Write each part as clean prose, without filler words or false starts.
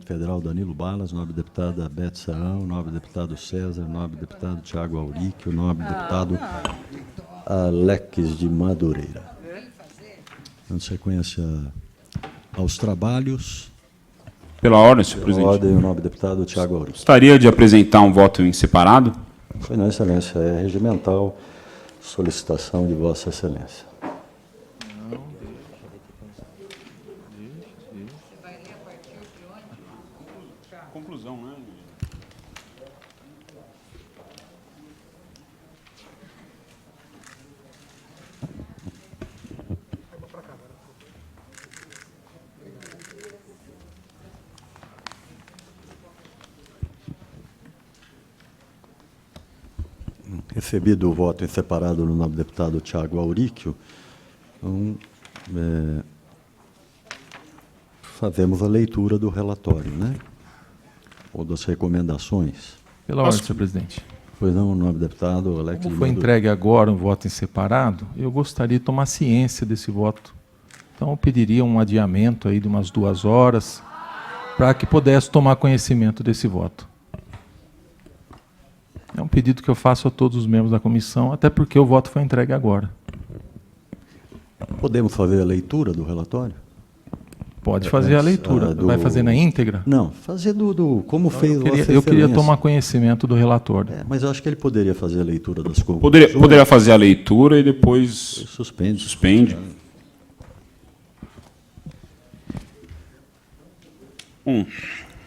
federal Danilo Balas, nobre deputada Beth Saão, nobre deputado César, nobre deputado Tiago Auric, o nobre deputado Alex de Madureira. Dando sequência aos trabalhos. Pela ordem, senhor presidente. Pela ordem, o nobre deputado Tiago Auric. Gostaria de apresentar um voto em separado. Foi, não, excelência, é regimental solicitação de vossa excelência. Conclusão, né? Recebido o voto em separado do nobre deputado Tiago Auríquio, então, fazemos a leitura do relatório, né? Ou das recomendações. Pela ordem, senhor presidente. Pois não, nobre deputado Alex. Como foi entregue agora um voto em separado, eu gostaria de tomar ciência desse voto. Então, eu pediria um adiamento aí de umas 2 horas para que pudesse tomar conhecimento desse voto. É um pedido que eu faço a todos os membros da comissão, até porque o voto foi entregue agora. Podemos fazer a leitura do relatório? Pode fazer a leitura. Vai fazer na íntegra? Não, fazer como Então, fez eu queria tomar conhecimento do relatório. Mas eu acho que ele poderia fazer a leitura das conclusões. Poderia fazer a leitura e depois suspende.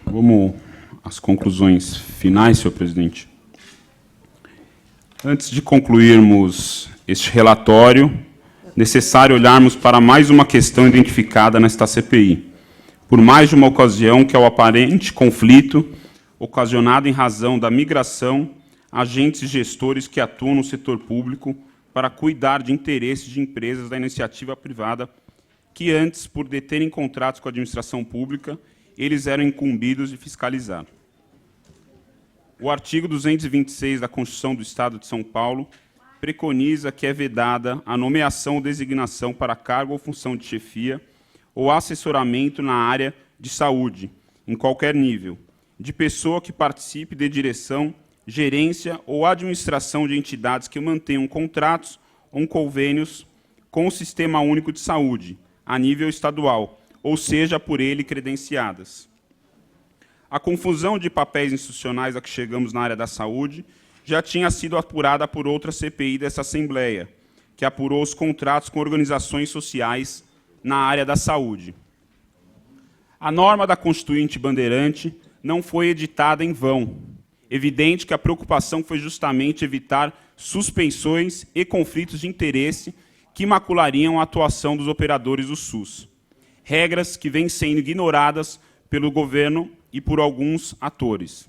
Vamos às conclusões finais, senhor presidente. Antes de concluirmos este relatório, necessário olharmos para mais uma questão identificada nesta CPI. Por mais de uma ocasião que é o aparente conflito ocasionado em razão da migração, agentes e gestores que atuam no setor público para cuidar de interesses de empresas da iniciativa privada que antes, por deterem contratos com a administração pública, eles eram incumbidos de fiscalizar. O artigo 226 da Constituição do Estado de São Paulo preconiza que é vedada a nomeação ou designação para cargo ou função de chefia ou assessoramento na área de saúde, em qualquer nível, de pessoa que participe de direção, gerência ou administração de entidades que mantenham contratos ou convênios com o Sistema Único de Saúde, a nível estadual, ou seja, por ele credenciadas. A confusão de papéis institucionais a que chegamos na área da saúde já tinha sido apurada por outra CPI dessa Assembleia, que apurou os contratos com organizações sociais na área da saúde. A norma da Constituinte Bandeirante não foi editada em vão. Evidente que a preocupação foi justamente evitar suspensões e conflitos de interesse que maculariam a atuação dos operadores do SUS. Regras que vêm sendo ignoradas pelo governo e por alguns atores.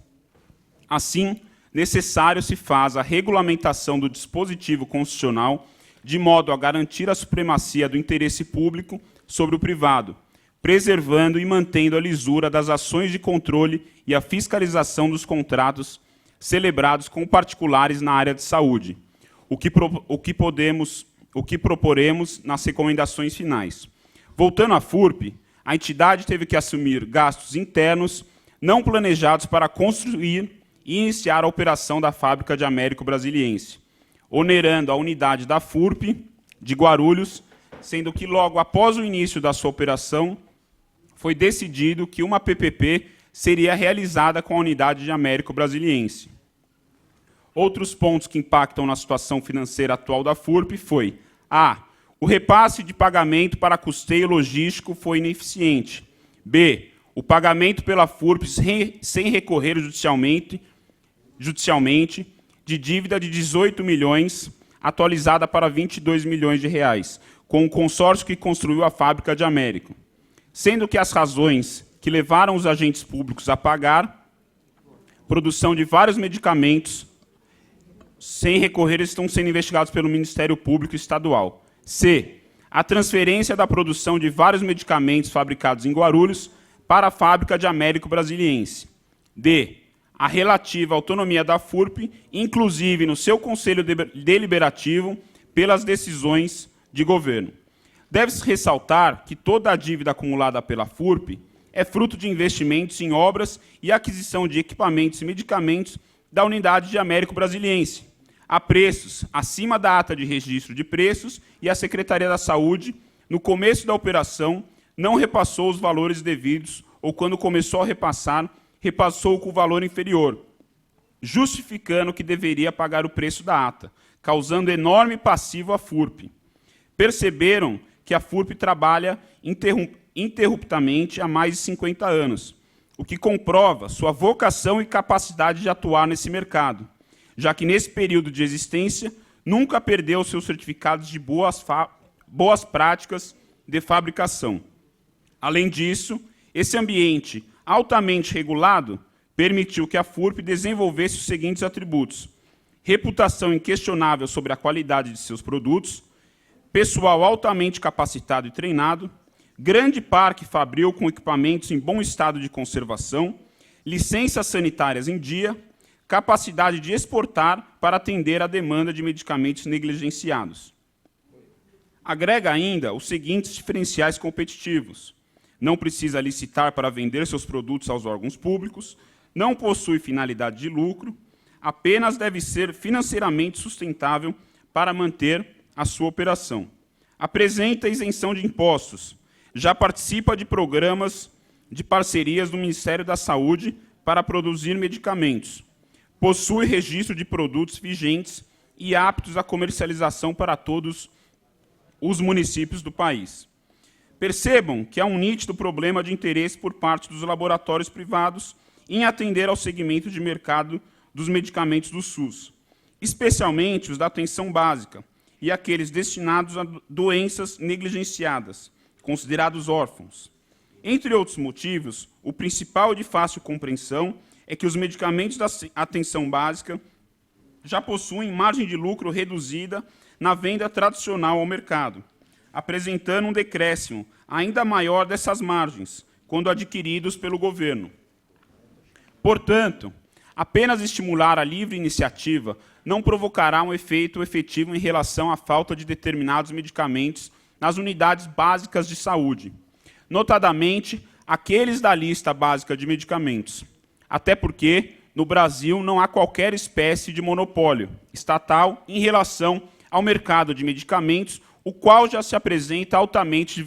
Assim, necessário se faz a regulamentação do dispositivo constitucional de modo a garantir a supremacia do interesse público sobre o privado, preservando e mantendo a lisura das ações de controle e a fiscalização dos contratos celebrados com particulares na área de saúde, o que proporemos nas recomendações finais. Voltando à FURP, a entidade teve que assumir gastos internos não planejados para construir e iniciar a operação da fábrica de Américo Brasiliense, onerando a unidade da FURP de Guarulhos, sendo que logo após o início da sua operação, foi decidido que uma PPP seria realizada com a unidade de Américo Brasiliense. Outros pontos que impactam na situação financeira atual da FURP foi: A. O repasse de pagamento para custeio logístico foi ineficiente. B. O pagamento pela FURP sem recorrer judicialmente de dívida de 18 milhões, atualizada para 22 milhões de reais, com o consórcio que construiu a fábrica de Américo. Sendo que as razões que levaram os agentes públicos a pagar produção de vários medicamentos sem recorrer estão sendo investigados pelo Ministério Público Estadual. C. A transferência da produção de vários medicamentos fabricados em Guarulhos para a fábrica de Américo Brasiliense. D. A relativa autonomia da FURP, inclusive no seu conselho deliberativo, pelas decisões de governo. Deve-se ressaltar que toda a dívida acumulada pela FURP é fruto de investimentos em obras e aquisição de equipamentos e medicamentos da Unidade de Américo Brasiliense, a preços acima da ata de registro de preços, e a Secretaria da Saúde, no começo da operação, não repassou os valores devidos, ou quando começou a repassar, repassou com o valor inferior, justificando que deveria pagar o preço da ata, causando enorme passivo à FURP. Perceberam que a FURP trabalha interruptamente há mais de 50 anos, o que comprova sua vocação e capacidade de atuar nesse mercado, já que nesse período de existência nunca perdeu seus certificados de boas práticas de fabricação. Além disso, esse ambiente altamente regulado permitiu que a FURP desenvolvesse os seguintes atributos: reputação inquestionável sobre a qualidade de seus produtos, pessoal altamente capacitado e treinado, grande parque fabril com equipamentos em bom estado de conservação, licenças sanitárias em dia, capacidade de exportar para atender à demanda de medicamentos negligenciados. Agrega ainda os seguintes diferenciais competitivos: não precisa licitar para vender seus produtos aos órgãos públicos, não possui finalidade de lucro, apenas deve ser financeiramente sustentável para manter a sua operação. Apresenta isenção de impostos, já participa de programas de parcerias do Ministério da Saúde para produzir medicamentos, possui registro de produtos vigentes e aptos à comercialização para todos os municípios do país. Percebam que há um nítido problema de interesse por parte dos laboratórios privados em atender ao segmento de mercado dos medicamentos do SUS, especialmente os da atenção básica e aqueles destinados a doenças negligenciadas, considerados órfãos. Entre outros motivos, o principal de fácil compreensão é que os medicamentos da atenção básica já possuem margem de lucro reduzida na venda tradicional ao mercado, apresentando um decréscimo ainda maior dessas margens quando adquiridos pelo governo. Portanto, apenas estimular a livre iniciativa não provocará um efeito efetivo em relação à falta de determinados medicamentos nas unidades básicas de saúde, notadamente aqueles da lista básica de medicamentos, até porque, no Brasil, não há qualquer espécie de monopólio estatal em relação ao mercado de medicamentos, o qual já se apresenta altamente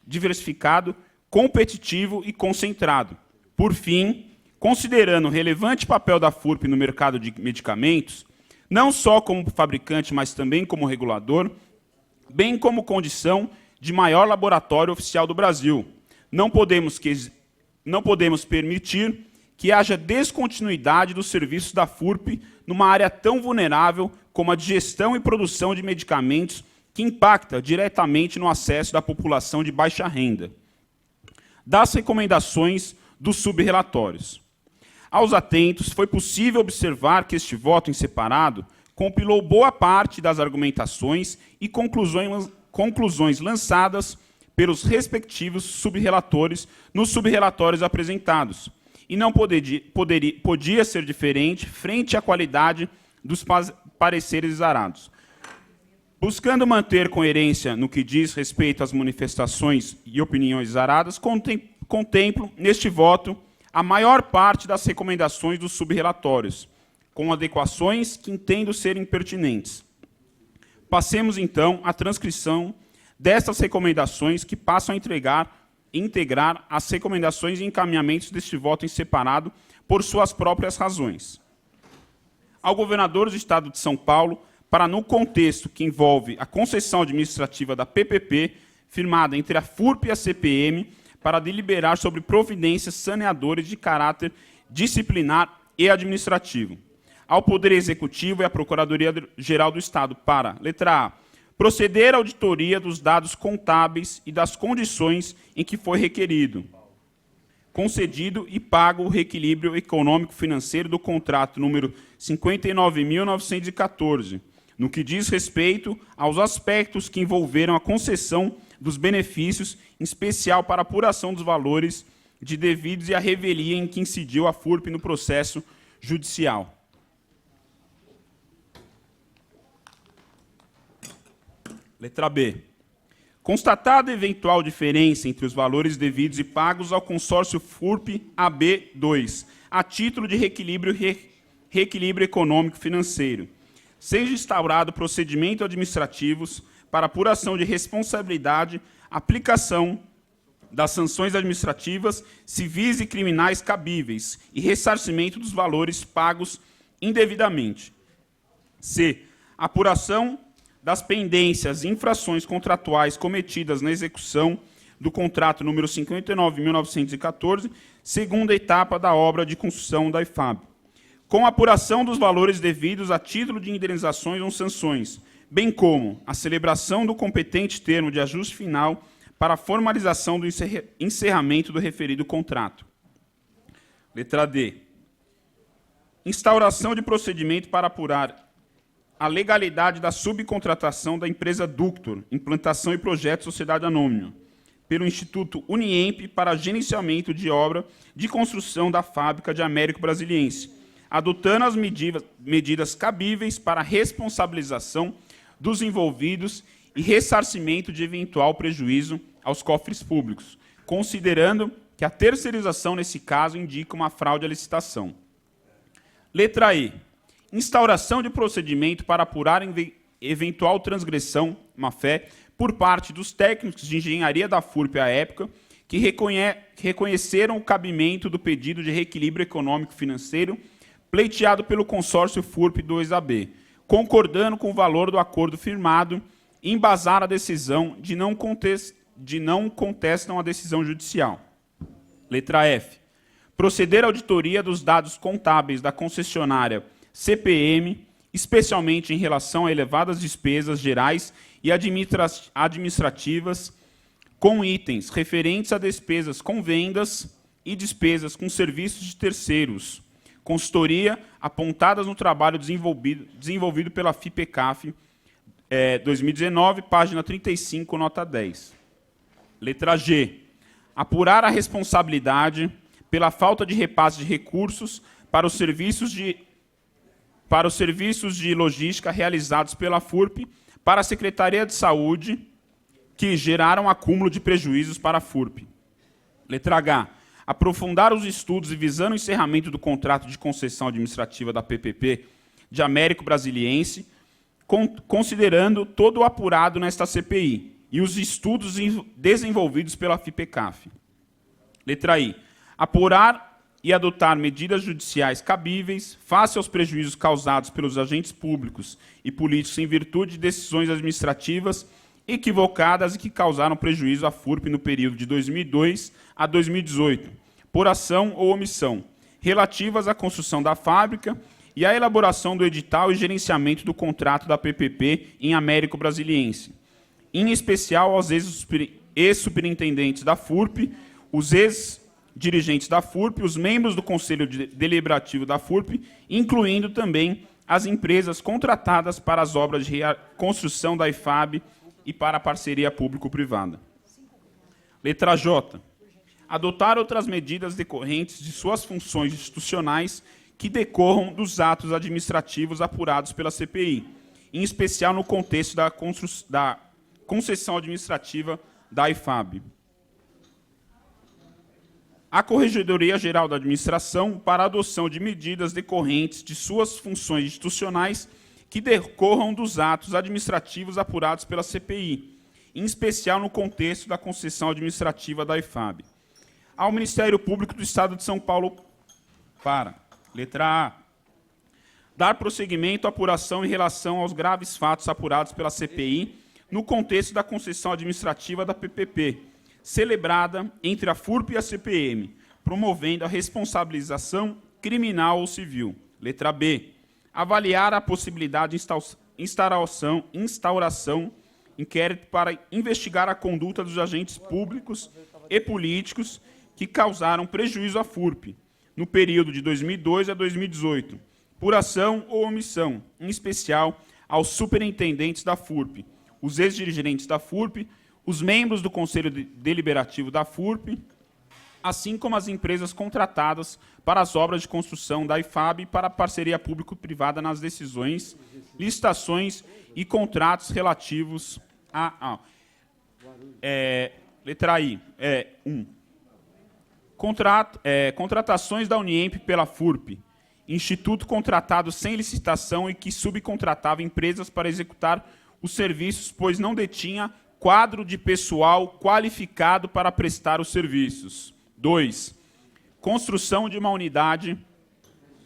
diversificado, competitivo e concentrado. Por fim, considerando o relevante papel da FURP no mercado de medicamentos, não só como fabricante, mas também como regulador, bem como condição de maior laboratório oficial do Brasil, não podemos permitir que haja descontinuidade dos serviços da FURP numa área tão vulnerável como a de gestão e produção de medicamentos, que impacta diretamente no acesso da população de baixa renda. Das recomendações dos subrelatórios. Aos atentos, foi possível observar que este voto em separado compilou boa parte das argumentações e conclusões lançadas pelos respectivos subrrelatores nos subrelatórios apresentados, e não podia ser diferente frente à qualidade dos pareceres exarados. Buscando manter coerência no que diz respeito às manifestações e opiniões exaradas, contemplo, neste voto, a maior parte das recomendações dos subrelatórios, com adequações que entendo serem pertinentes. Passemos, então, à transcrição destas recomendações, que passam a integrar as recomendações e encaminhamentos deste voto em separado por suas próprias razões. Ao governador do Estado de São Paulo, para, no contexto que envolve a concessão administrativa da PPP, firmada entre a FURP e a CPM, para deliberar sobre providências saneadoras de caráter disciplinar e administrativo. Ao Poder Executivo e à Procuradoria-Geral do Estado para, letra A, proceder à auditoria dos dados contábeis e das condições em que foi requerido, concedido e pago o reequilíbrio econômico-financeiro do contrato número 59.914, no que diz respeito aos aspectos que envolveram a concessão dos benefícios, em especial para a apuração dos valores de devidos e a revelia em que incidiu a FURP no processo judicial. Letra B. Constatada eventual diferença entre os valores devidos e pagos ao consórcio FURP-AB2, a título de reequilíbrio econômico-financeiro, seja instaurado procedimento administrativos para apuração de responsabilidade, aplicação das sanções administrativas, civis e criminais cabíveis e ressarcimento dos valores pagos indevidamente. C. Apuração das pendências e infrações contratuais cometidas na execução do contrato número 59.914, segunda etapa da obra de construção da IFAB, com apuração dos valores devidos a título de indenizações ou sanções, bem como a celebração do competente termo de ajuste final para a formalização do encerramento do referido contrato. Letra D. Instauração de procedimento para apurar a legalidade da subcontratação da empresa Ductor, Implantação e Projeto Sociedade Anônima, pelo Instituto Uniemp para gerenciamento de obra de construção da fábrica de Américo Brasiliense, adotando as medidas cabíveis para responsabilização dos envolvidos e ressarcimento de eventual prejuízo aos cofres públicos, considerando que a terceirização, nesse caso, indica uma fraude à licitação. Letra E. Instauração de procedimento para apurar eventual transgressão, má-fé, por parte dos técnicos de engenharia da FURP à época, que reconheceram o cabimento do pedido de reequilíbrio econômico-financeiro pleiteado pelo consórcio FURP 2AB, concordando com o valor do acordo firmado e embasar a decisão de não contestam a decisão judicial. Letra F. Proceder à auditoria dos dados contábeis da concessionária CPM, especialmente em relação a elevadas despesas gerais e administrativas, com itens referentes a despesas com vendas e despesas com serviços de terceiros, consultoria apontadas no trabalho desenvolvido pela FIPECAF 2019, página 35, nota 10. Letra G. Apurar a responsabilidade pela falta de repasse de recursos para os serviços de logística realizados pela FURP para a Secretaria de Saúde, que geraram acúmulo de prejuízos para a FURP. Letra H. Aprofundar os estudos e visando o encerramento do contrato de concessão administrativa da PPP de Américo Brasiliense, considerando todo o apurado nesta CPI e os estudos desenvolvidos pela FIPECAF. Letra I. Apurar e adotar medidas judiciais cabíveis face aos prejuízos causados pelos agentes públicos e políticos em virtude de decisões administrativas equivocadas e que causaram prejuízo à FURP no período de 2002 a 2018, por ação ou omissão, relativas à construção da fábrica e à elaboração do edital e gerenciamento do contrato da PPP em Américo Brasiliense, em especial aos ex-superintendentes da FURP, os ex-dirigentes da FURP, os membros do Conselho Deliberativo da FURP, incluindo também as empresas contratadas para as obras de construção da IFAB e para a parceria público-privada. Letra J. Adotar outras medidas decorrentes de suas funções institucionais que decorram dos atos administrativos apurados pela CPI, em especial no contexto da concessão administrativa da IFAB. A Corregedoria Geral da Administração para a adoção de medidas decorrentes de suas funções institucionais que decorram dos atos administrativos apurados pela CPI, em especial no contexto da concessão administrativa da IFAB. Ao Ministério Público do Estado de São Paulo para: letra A. Dar prosseguimento à apuração em relação aos graves fatos apurados pela CPI no contexto da concessão administrativa da PPP, celebrada entre a FURP e a CPM, promovendo a responsabilização criminal ou civil. Letra B. Avaliar a possibilidade de instauração inquérito para investigar a conduta dos agentes públicos e políticos que causaram prejuízo à FURP no período de 2002 a 2018, por ação ou omissão, em especial aos superintendentes da FURP, os ex-dirigentes da FURP, os membros do Conselho Deliberativo da FURP, assim como as empresas contratadas para as obras de construção da IFAB e para a parceria público-privada nas decisões, licitações e contratos relativos a... Letra I. 1. Contratações da Uniemp pela FURP. Instituto contratado sem licitação e que subcontratava empresas para executar os serviços, pois não detinha quadro de pessoal qualificado para prestar os serviços. 2. Construção de uma unidade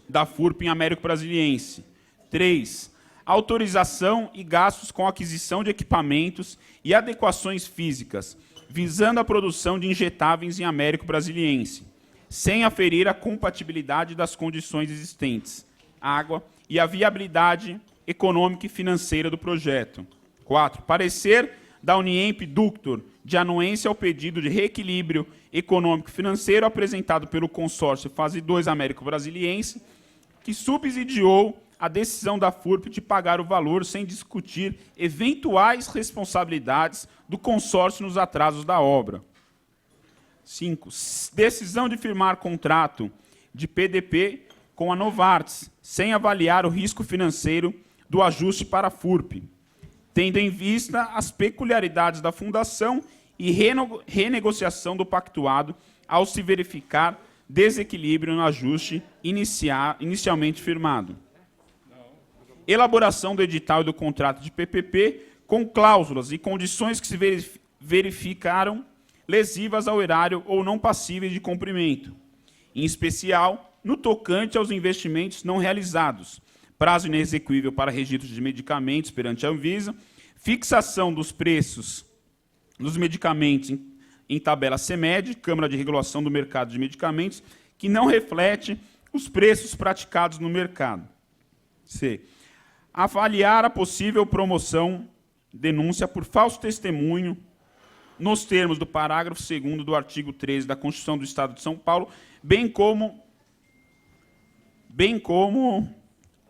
da FURP em Américo Brasiliense. 3. Autorização e gastos com aquisição de equipamentos e adequações físicas, visando a produção de injetáveis em Américo Brasiliense, sem aferir a compatibilidade das condições existentes, água e a viabilidade econômica e financeira do projeto. 4. Parecer da Uniemp Ductor, de anuência ao pedido de reequilíbrio econômico-financeiro apresentado pelo consórcio Fase 2 Américo Brasiliense, que subsidiou a decisão da FURP de pagar o valor sem discutir eventuais responsabilidades do consórcio nos atrasos da obra. 5. Decisão de firmar contrato de PDP com a Novartis, sem avaliar o risco financeiro do ajuste para a FURP, tendo em vista as peculiaridades da fundação e renegociação do pactuado ao se verificar desequilíbrio no ajuste inicialmente firmado. Elaboração do edital e do contrato de PPP com cláusulas e condições que se verificaram lesivas ao erário ou não passíveis de cumprimento, em especial no tocante aos investimentos não realizados, prazo inexequível para registro de medicamentos perante a Anvisa, fixação dos preços dos medicamentos em tabela CEMED, Câmara de Regulação do Mercado de Medicamentos, que não reflete os preços praticados no mercado. C. Avaliar a possível promoção, denúncia por falso testemunho, nos termos do parágrafo 2º do artigo 13 da Constituição do Estado de São Paulo, bem como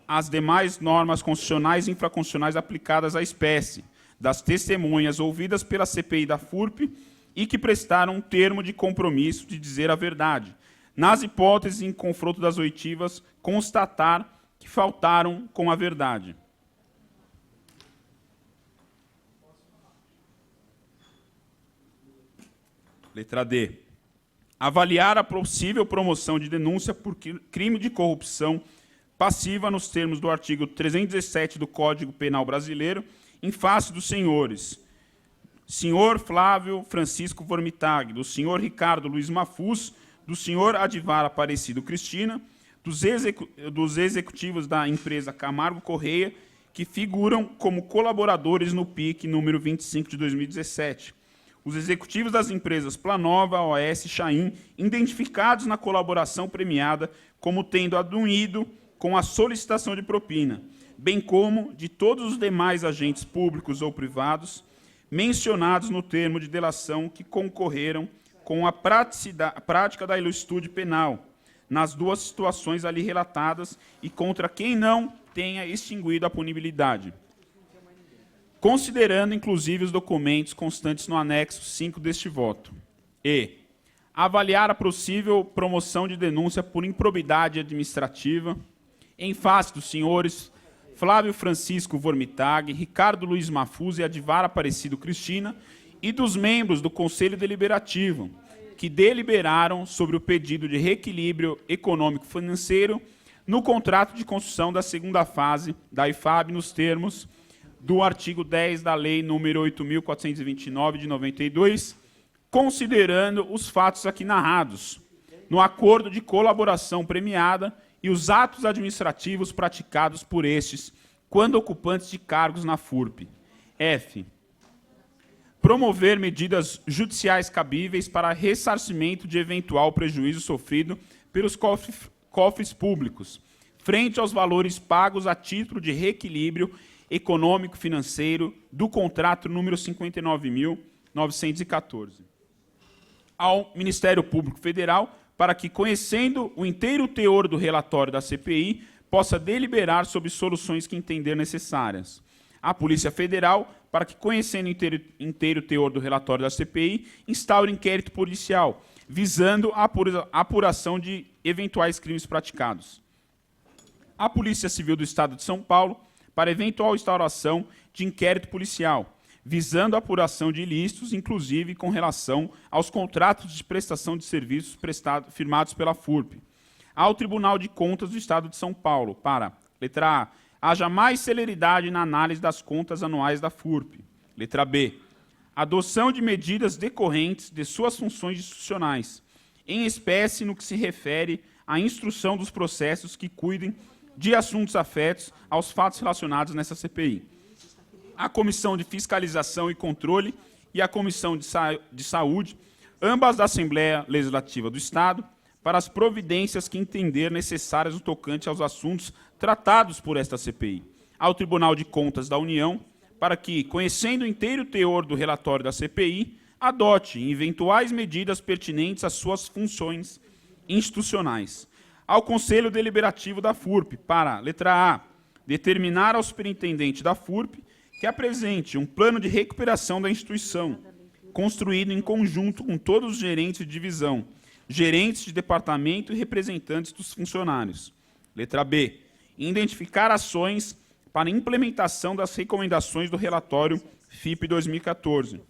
as demais normas constitucionais e infraconstitucionais aplicadas à espécie, das testemunhas ouvidas pela CPI da FURP e que prestaram um termo de compromisso de dizer a verdade, nas hipóteses em confronto das oitivas, constatar que faltaram com a verdade. Letra D. Avaliar a possível promoção de denúncia por crime de corrupção passiva nos termos do artigo 317 do Código Penal Brasileiro, em face dos senhores senhor Flávio Francisco Vormitag, do senhor Ricardo Luiz Mafuz, do senhor Adivar Aparecido Cristina, dos executivos da empresa Camargo Correia, que figuram como colaboradores no PIC número 25 de 2017. Os executivos das empresas Planova, OAS e Chaim, identificados na colaboração premiada como tendo aduído com a solicitação de propina, bem como de todos os demais agentes públicos ou privados mencionados no termo de delação que concorreram com a prática da ilicitude penal, nas duas situações ali relatadas e contra quem não tenha extinguido a punibilidade, considerando, inclusive, os documentos constantes no anexo 5 deste voto. E avaliar a possível promoção de denúncia por improbidade administrativa em face dos senhores Flávio Francisco Vormitag, Ricardo Luiz Mafuz e Adivar Aparecido Cristina e dos membros do Conselho Deliberativo, que deliberaram sobre o pedido de reequilíbrio econômico-financeiro no contrato de construção da segunda fase da IFAB nos termos do artigo 10 da Lei nº 8.429, de 92, considerando os fatos aqui narrados, no acordo de colaboração premiada e os atos administrativos praticados por estes, quando ocupantes de cargos na FURP. F. Promover medidas judiciais cabíveis para ressarcimento de eventual prejuízo sofrido pelos cofres públicos, frente aos valores pagos a título de reequilíbrio econômico-financeiro do contrato número 59.914. Ao Ministério Público Federal, para que, conhecendo o inteiro teor do relatório da CPI, possa deliberar sobre soluções que entender necessárias. À Polícia Federal, para que, conhecendo o inteiro teor do relatório da CPI, instaure inquérito policial, visando a apuração de eventuais crimes praticados. À Polícia Civil do Estado de São Paulo, para eventual instauração de inquérito policial, visando a apuração de ilícitos, inclusive com relação aos contratos de prestação de serviços firmados pela FURP, ao Tribunal de Contas do Estado de São Paulo, para, letra A, haja mais celeridade na análise das contas anuais da FURP. Letra B, adoção de medidas decorrentes de suas funções institucionais, em espécie no que se refere à instrução dos processos que cuidem de assuntos afetos aos fatos relacionados nessa CPI. A Comissão de Fiscalização e Controle e a Comissão de Saúde, ambas da Assembleia Legislativa do Estado, para as providências que entender necessárias no tocante aos assuntos tratados por esta CPI. Ao Tribunal de Contas da União, para que, conhecendo o inteiro teor do relatório da CPI, adote eventuais medidas pertinentes às suas funções institucionais. Ao Conselho Deliberativo da FURP, para, letra A, determinar ao superintendente da FURP que apresente um plano de recuperação da instituição, construído em conjunto com todos os gerentes de divisão, gerentes de departamento e representantes dos funcionários. Letra B, identificar ações para implementação das recomendações do relatório FIP 2014,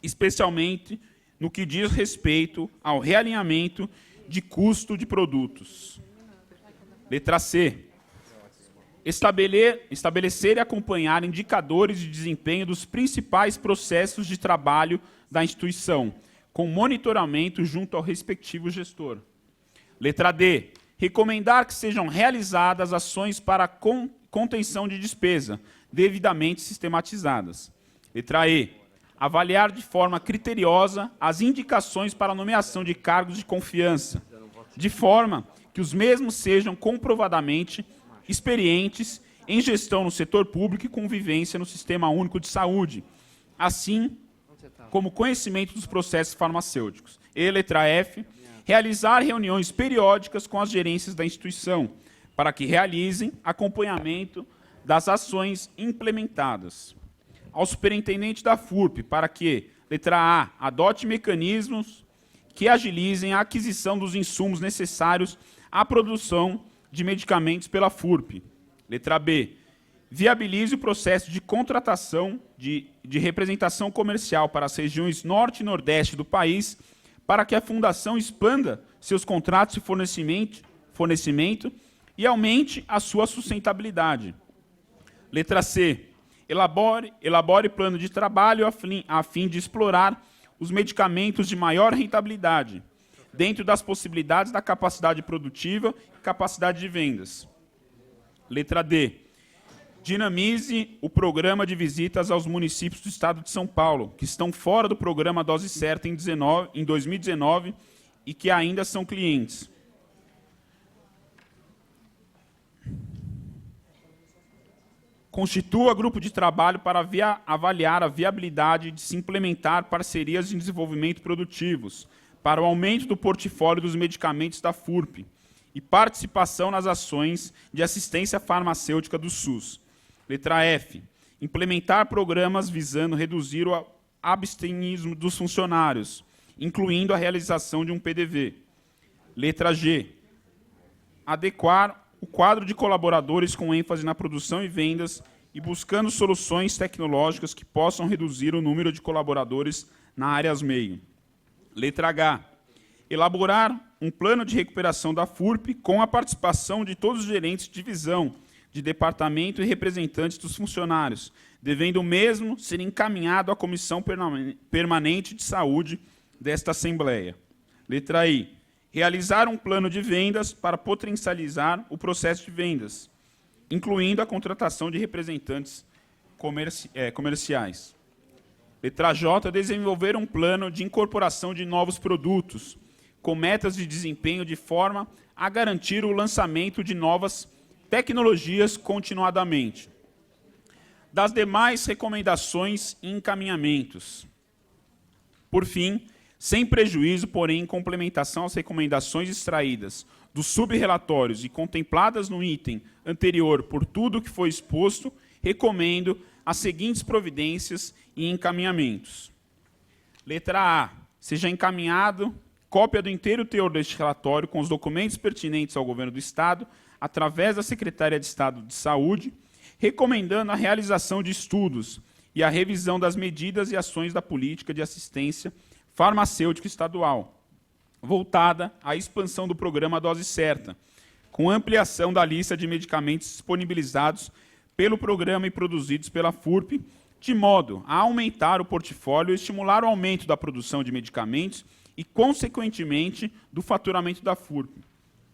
especialmente no que diz respeito ao realinhamento de custo de produtos. Letra C, estabelecer e acompanhar indicadores de desempenho dos principais processos de trabalho da instituição, com monitoramento junto ao respectivo gestor. Letra D, recomendar que sejam realizadas ações para contenção de despesa, devidamente sistematizadas. Letra E, avaliar de forma criteriosa as indicações para a nomeação de cargos de confiança, de forma que os mesmos sejam comprovadamente experientes em gestão no setor público e convivência no Sistema Único de Saúde, assim como conhecimento dos processos farmacêuticos. E, letra F, realizar reuniões periódicas com as gerências da instituição, para que realizem acompanhamento das ações implementadas. Ao superintendente da FURP, para que, letra A, adote mecanismos que agilizem a aquisição dos insumos necessários à produção de medicamentos pela FURP. Letra B, viabilize o processo de contratação de representação comercial para as regiões norte e nordeste do país, para que a Fundação expanda seus contratos de fornecimento e aumente a sua sustentabilidade. Letra C, elabore plano de trabalho a fim de explorar os medicamentos de maior rentabilidade, dentro das possibilidades da capacidade produtiva e capacidade de vendas. Letra D, dinamize o programa de visitas aos municípios do Estado de São Paulo, que estão fora do programa Dose Certa em 2019 e que ainda são clientes. Constitua grupo de trabalho para avaliar a viabilidade de se implementar parcerias de desenvolvimento produtivos para o aumento do portfólio dos medicamentos da FURP e participação nas ações de assistência farmacêutica do SUS. Letra F, implementar programas visando reduzir o abstencionismo dos funcionários, incluindo a realização de um PDV. Letra G, adequar o quadro de colaboradores com ênfase na produção e vendas e buscando soluções tecnológicas que possam reduzir o número de colaboradores na áreas meio. Letra H, elaborar um plano de recuperação da FURP com a participação de todos os gerentes de divisão, de departamento e representantes dos funcionários, devendo o mesmo ser encaminhado à Comissão Permanente de Saúde desta Assembleia. Letra I, realizar um plano de vendas para potencializar o processo de vendas, incluindo a contratação de representantes comerciais. Letra J, desenvolver um plano de incorporação de novos produtos, com metas de desempenho de forma a garantir o lançamento de novas tecnologias continuadamente. Das demais recomendações e encaminhamentos. Por fim, sem prejuízo, porém, em complementação às recomendações extraídas dos subrelatórios e contempladas no item anterior por tudo que foi exposto, recomendo as seguintes providências e encaminhamentos. Letra A, seja encaminhado cópia do inteiro teor deste relatório com os documentos pertinentes ao Governo do Estado, através da Secretaria de Estado de Saúde, recomendando a realização de estudos e a revisão das medidas e ações da política de assistência farmacêutica estadual, voltada à expansão do programa Dose Certa, com ampliação da lista de medicamentos disponibilizados pelo programa e produzidos pela FURP, de modo a aumentar o portfólio e estimular o aumento da produção de medicamentos e, consequentemente, do faturamento da FURP,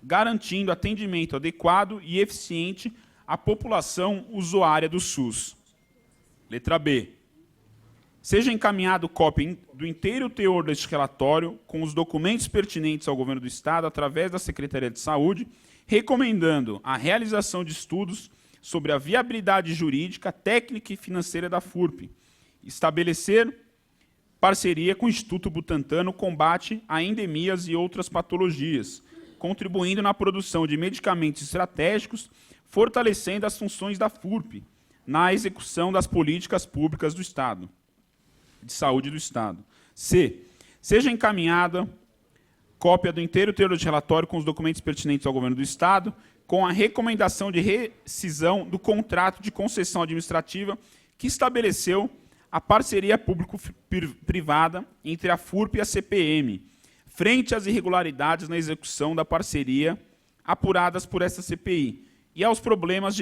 garantindo atendimento adequado e eficiente à população usuária do SUS. Letra B. Seja encaminhado cópia do inteiro teor deste relatório com os documentos pertinentes ao Governo do Estado através da Secretaria de Saúde, recomendando a realização de estudos sobre a viabilidade jurídica, técnica e financeira da FURP, estabelecer parceria com o Instituto Butantan no combate a endemias e outras patologias, contribuindo na produção de medicamentos estratégicos, fortalecendo as funções da FURP na execução das políticas públicas do Estado, de saúde do Estado. C. Seja encaminhada cópia do inteiro teor de relatório com os documentos pertinentes ao Governo do Estado, com a recomendação de rescisão do contrato de concessão administrativa que estabeleceu a parceria público-privada entre a FURP e a CPM, frente às irregularidades na execução da parceria apuradas por essa CPI e aos problemas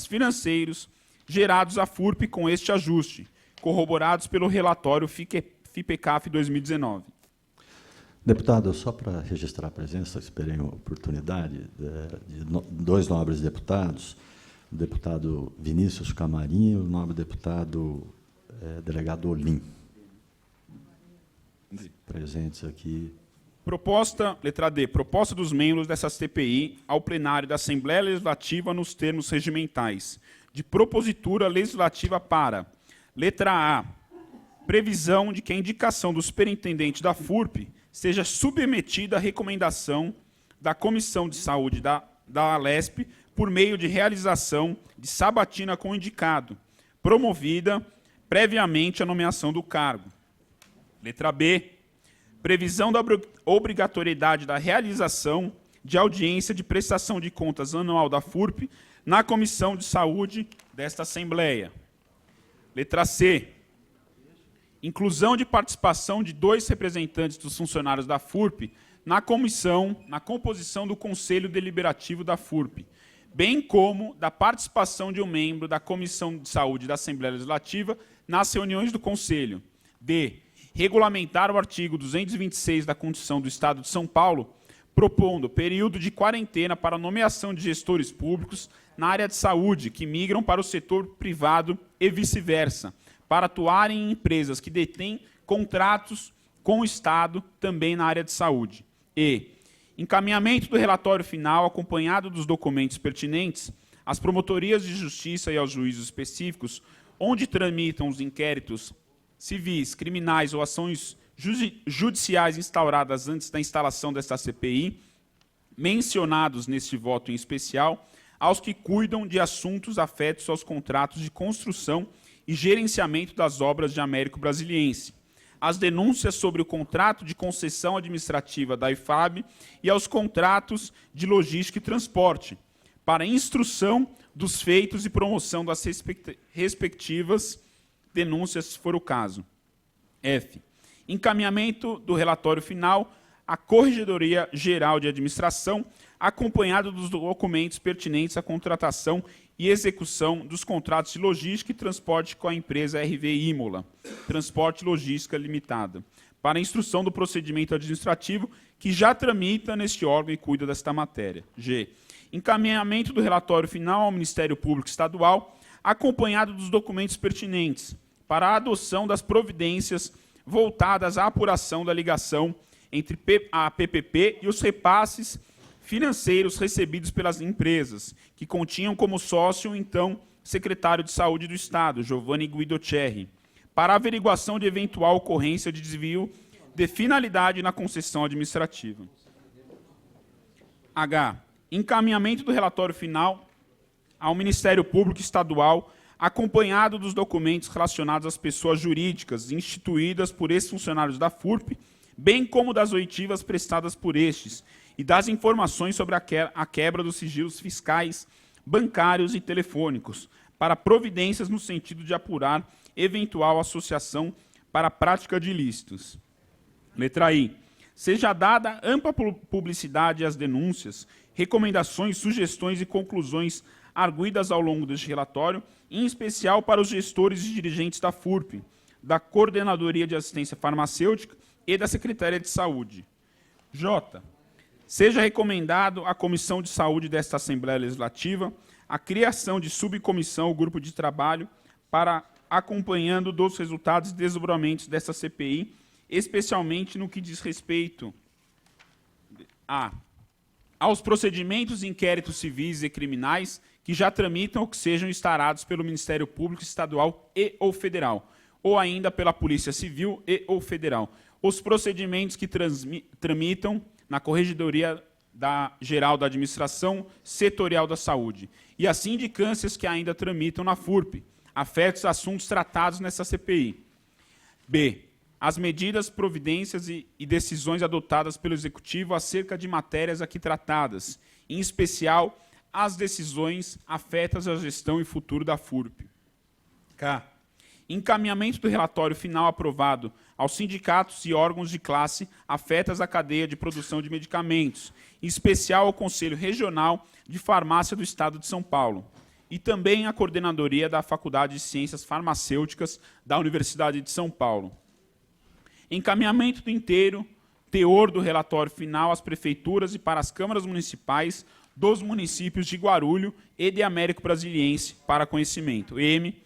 financeiros gerados à FURP com este ajuste, corroborados pelo relatório FIPECAF 2019. Deputado, só para registrar a presença, esperei uma oportunidade de dois nobres deputados, o deputado Vinícius Camarim e o nobre deputado delegado Olim, presentes aqui. Proposta, letra D, proposta dos membros dessa CPI ao plenário da Assembleia Legislativa nos termos regimentais, de propositura legislativa para, letra A, previsão de que a indicação do superintendente da FURP seja submetida à recomendação da Comissão de Saúde da Alesp por meio de realização de sabatina com o indicado, promovida previamente a nomeação do cargo. Letra B, previsão da obrigatoriedade da realização de audiência de prestação de contas anual da FURP na Comissão de Saúde desta Assembleia. Letra C, inclusão de participação de 2 representantes dos funcionários da FURP na composição do Conselho Deliberativo da FURP, bem como da participação de um membro da Comissão de Saúde da Assembleia Legislativa nas reuniões do Conselho. D, regulamentar o artigo 226 da Constituição do Estado de São Paulo, propondo período de quarentena para a nomeação de gestores públicos na área de saúde que migram para o setor privado e vice-versa, para atuarem em empresas que detêm contratos com o Estado também na área de saúde. E encaminhamento do relatório final acompanhado dos documentos pertinentes às promotorias de justiça e aos juízos específicos, onde tramitam os inquéritos civis, criminais ou ações judiciais instauradas antes da instalação desta CPI, mencionados neste voto em especial, aos que cuidam de assuntos afetos aos contratos de construção e gerenciamento das obras de Américo Brasiliense, as denúncias sobre o contrato de concessão administrativa da IFAB e aos contratos de logística e transporte, para instrução dos feitos e promoção das respectivas denúncias, se for o caso. F. Encaminhamento do relatório final à Corregedoria Geral de Administração, acompanhado dos documentos pertinentes à contratação e execução dos contratos de logística e transporte com a empresa RV Imola, Transporte e Logística Limitada, para a instrução do procedimento administrativo que já tramita neste órgão e cuida desta matéria. G. Encaminhamento do relatório final ao Ministério Público Estadual, acompanhado dos documentos pertinentes, para a adoção das providências voltadas à apuração da ligação entre a PPP e os repasses financeiros recebidos pelas empresas, que continham como sócio, então, secretário de Saúde do Estado, Giovanni Guidocerri, para averiguação de eventual ocorrência de desvio de finalidade na concessão administrativa. H. Encaminhamento do relatório final ao Ministério Público Estadual, acompanhado dos documentos relacionados às pessoas jurídicas instituídas por ex-funcionários da FURP, bem como das oitivas prestadas por estes, e das informações sobre a quebra dos sigilos fiscais bancários e telefônicos, para providências no sentido de apurar eventual associação para a prática de ilícitos. Letra I. Seja dada ampla publicidade às denúncias, recomendações, sugestões e conclusões arguidas ao longo deste relatório, em especial para os gestores e dirigentes da FURP, da Coordenadoria de Assistência Farmacêutica e da Secretaria de Saúde. J. Seja recomendado à Comissão de Saúde desta Assembleia Legislativa a criação de subcomissão ou grupo de trabalho para acompanhando dos resultados e desdobramentos desta CPI, especialmente no que diz respeito aos procedimentos e inquéritos civis e criminais que já tramitam ou que sejam instaurados pelo Ministério Público Estadual e ou Federal, ou ainda pela Polícia Civil e ou Federal, os procedimentos que tramitam na Corregedoria Geral da Administração Setorial da Saúde, e as sindicâncias que ainda tramitam na FURP, afetos a assuntos tratados nessa CPI. B. As medidas, providências e decisões adotadas pelo Executivo acerca de matérias aqui tratadas, em especial as decisões afetas à gestão e futuro da FURP. K. Encaminhamento do relatório final aprovado aos sindicatos e órgãos de classe afetas à cadeia de produção de medicamentos, em especial ao Conselho Regional de Farmácia do Estado de São Paulo, e também à Coordenadoria da Faculdade de Ciências Farmacêuticas da Universidade de São Paulo. Encaminhamento do inteiro teor do relatório final às prefeituras e para as câmaras municipais dos municípios de Guarulhos e de Américo Brasiliense para conhecimento. M.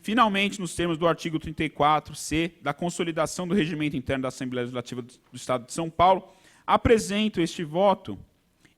Finalmente, nos termos do artigo 34-C da Consolidação do Regimento Interno da Assembleia Legislativa do Estado de São Paulo, apresento este voto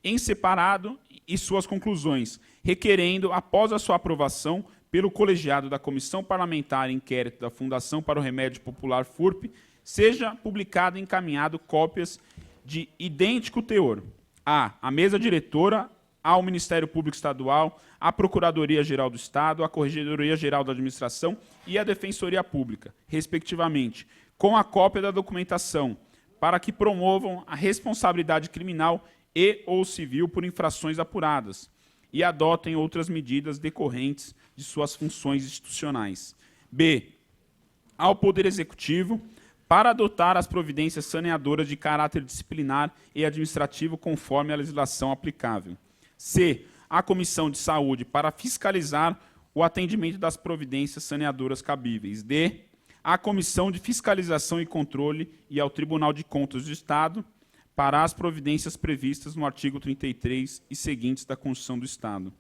em separado e suas conclusões, requerendo, após a sua aprovação pelo colegiado da Comissão Parlamentar Inquérito da Fundação para o Remédio Popular FURP, seja publicado e encaminhado cópias de idêntico teor à mesa diretora, ao Ministério Público Estadual, à Procuradoria-Geral do Estado, à Corregedoria-Geral da Administração e à Defensoria Pública, respectivamente, com a cópia da documentação, para que promovam a responsabilidade criminal e ou civil por infrações apuradas e adotem outras medidas decorrentes de suas funções institucionais. B. Ao Poder Executivo, para adotar as providências saneadoras de caráter disciplinar e administrativo conforme a legislação aplicável. C. A Comissão de Saúde, para fiscalizar o atendimento das providências saneadoras cabíveis. D. A Comissão de Fiscalização e Controle e ao Tribunal de Contas do Estado, para as providências previstas no artigo 33 e seguintes da Constituição do Estado.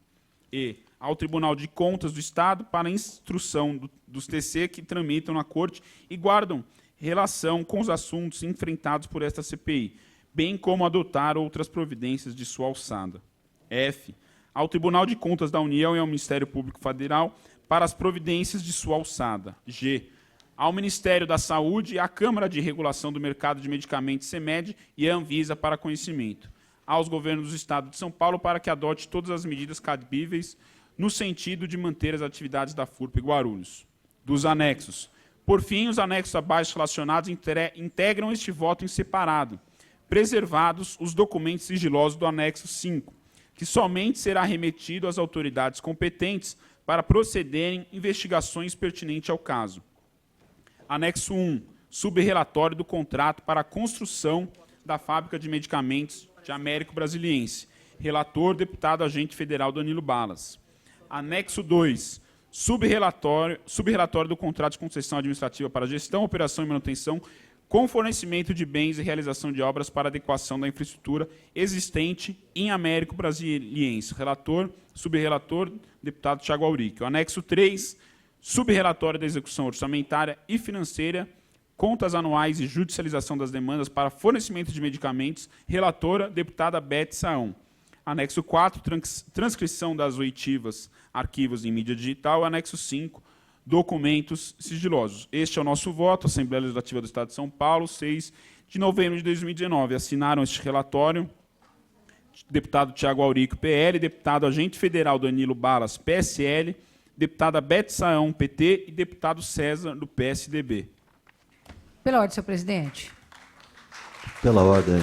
E. Ao Tribunal de Contas do Estado, para a instrução dos TC que tramitam na Corte e guardam relação com os assuntos enfrentados por esta CPI, bem como adotar outras providências de sua alçada. F. Ao Tribunal de Contas da União e ao Ministério Público Federal para as providências de sua alçada. G. Ao Ministério da Saúde, à Câmara de Regulação do Mercado de Medicamentos, CEMED, e à Anvisa para conhecimento. Aos governos do Estado de São Paulo para que adote todas as medidas cabíveis no sentido de manter as atividades da FURP Guarulhos. Dos anexos. Por fim, os anexos abaixo relacionados integram este voto em separado, preservados os documentos sigilosos do anexo 5, que somente será remetido às autoridades competentes para procederem investigações pertinentes ao caso. Anexo 1. Subrelatório do contrato para a construção da fábrica de medicamentos de Américo Brasiliense. Relator, deputado agente federal Danilo Balas. Anexo 2. Subrelatório do contrato de concessão administrativa para gestão, operação e manutenção com fornecimento de bens e realização de obras para adequação da infraestrutura existente em Américo Brasiliense. Relator, subrelator, deputado Thiago Auric. O anexo 3, subrelatório da execução orçamentária e financeira, contas anuais e judicialização das demandas para fornecimento de medicamentos. Relatora, deputada Beth Saão. Anexo 4, transcrição das oitivas, arquivos em mídia digital. Anexo 5, documentos sigilosos. Este é o nosso voto, Assembleia Legislativa do Estado de São Paulo, 6 de novembro de 2019. Assinaram este relatório deputado Thiago Aurico, PL, deputado agente federal Danilo Balas, PSL, deputada Beth Saão, PT, e deputado César, do PSDB. Pela ordem, senhor presidente. Pela ordem,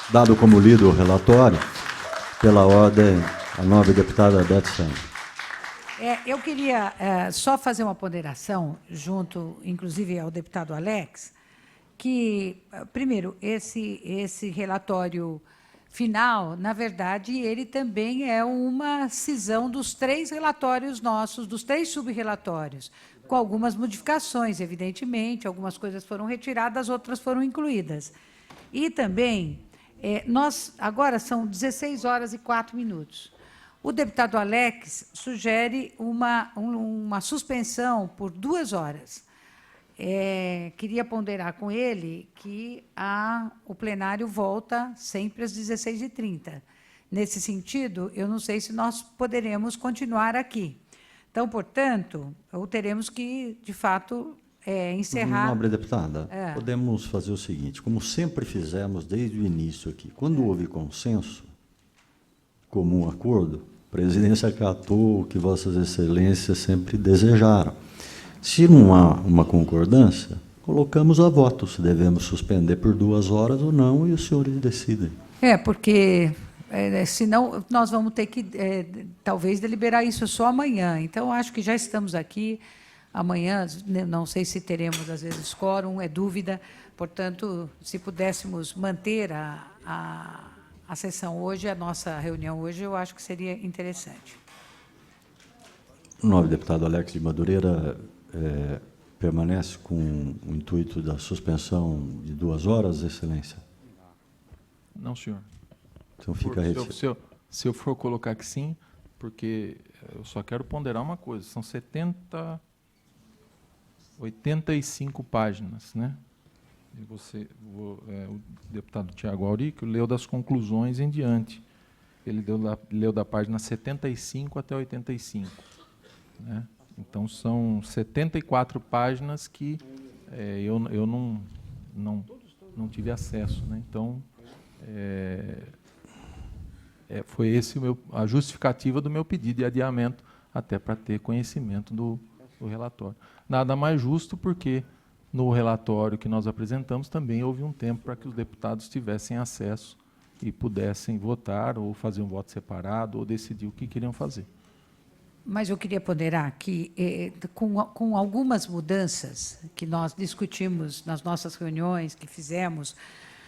dado como lido o relatório, pela ordem, A nobre deputada Beth Santos. Eu queria só fazer uma ponderação, junto, inclusive, ao deputado Alex, que, primeiro, esse relatório final, na verdade, ele também é uma cisão dos 3 relatórios nossos, dos 3 sub-relatórios, com algumas modificações, evidentemente, algumas coisas foram retiradas, outras foram incluídas. E também, agora são 16 horas e 4 minutos. O deputado Alex sugere uma suspensão por 2 horas. Queria ponderar com ele que o plenário volta sempre às 16h30. Nesse sentido, eu não sei se nós poderemos continuar aqui. Então, portanto, teremos que, de fato, encerrar... Nobre deputada, podemos fazer o seguinte, como sempre fizemos desde o início aqui, quando houve consenso, comum acordo, a presidência acatou o que vossas excelências sempre desejaram. Se não há uma concordância, colocamos a voto se devemos suspender por 2 horas ou não, e os senhores decidem. Porque senão nós vamos ter que, talvez, deliberar isso só amanhã. Então, acho que já estamos aqui. Amanhã, não sei se teremos, às vezes, quórum, é dúvida. Portanto, se pudéssemos manter a sessão hoje, a nossa reunião hoje, eu acho que seria interessante. O nobre deputado Alex de Madureira permanece com o intuito da suspensão de 2 horas, excelência? Não, senhor. Então fica se eu for colocar que sim, porque eu só quero ponderar uma coisa, são 85 páginas, né? E o deputado Tiago Auric leu das conclusões em diante. Ele leu da página 75 até 85. Né? Então, são 74 páginas que eu não tive acesso. Né? Então, foi a justificativa do meu pedido de adiamento, até para ter conhecimento do relatório. Nada mais justo, porque no relatório que nós apresentamos também houve um tempo para que os deputados tivessem acesso e pudessem votar, ou fazer um voto separado, ou decidir o que queriam fazer. Mas eu queria ponderar que, com algumas mudanças que nós discutimos nas nossas reuniões que fizemos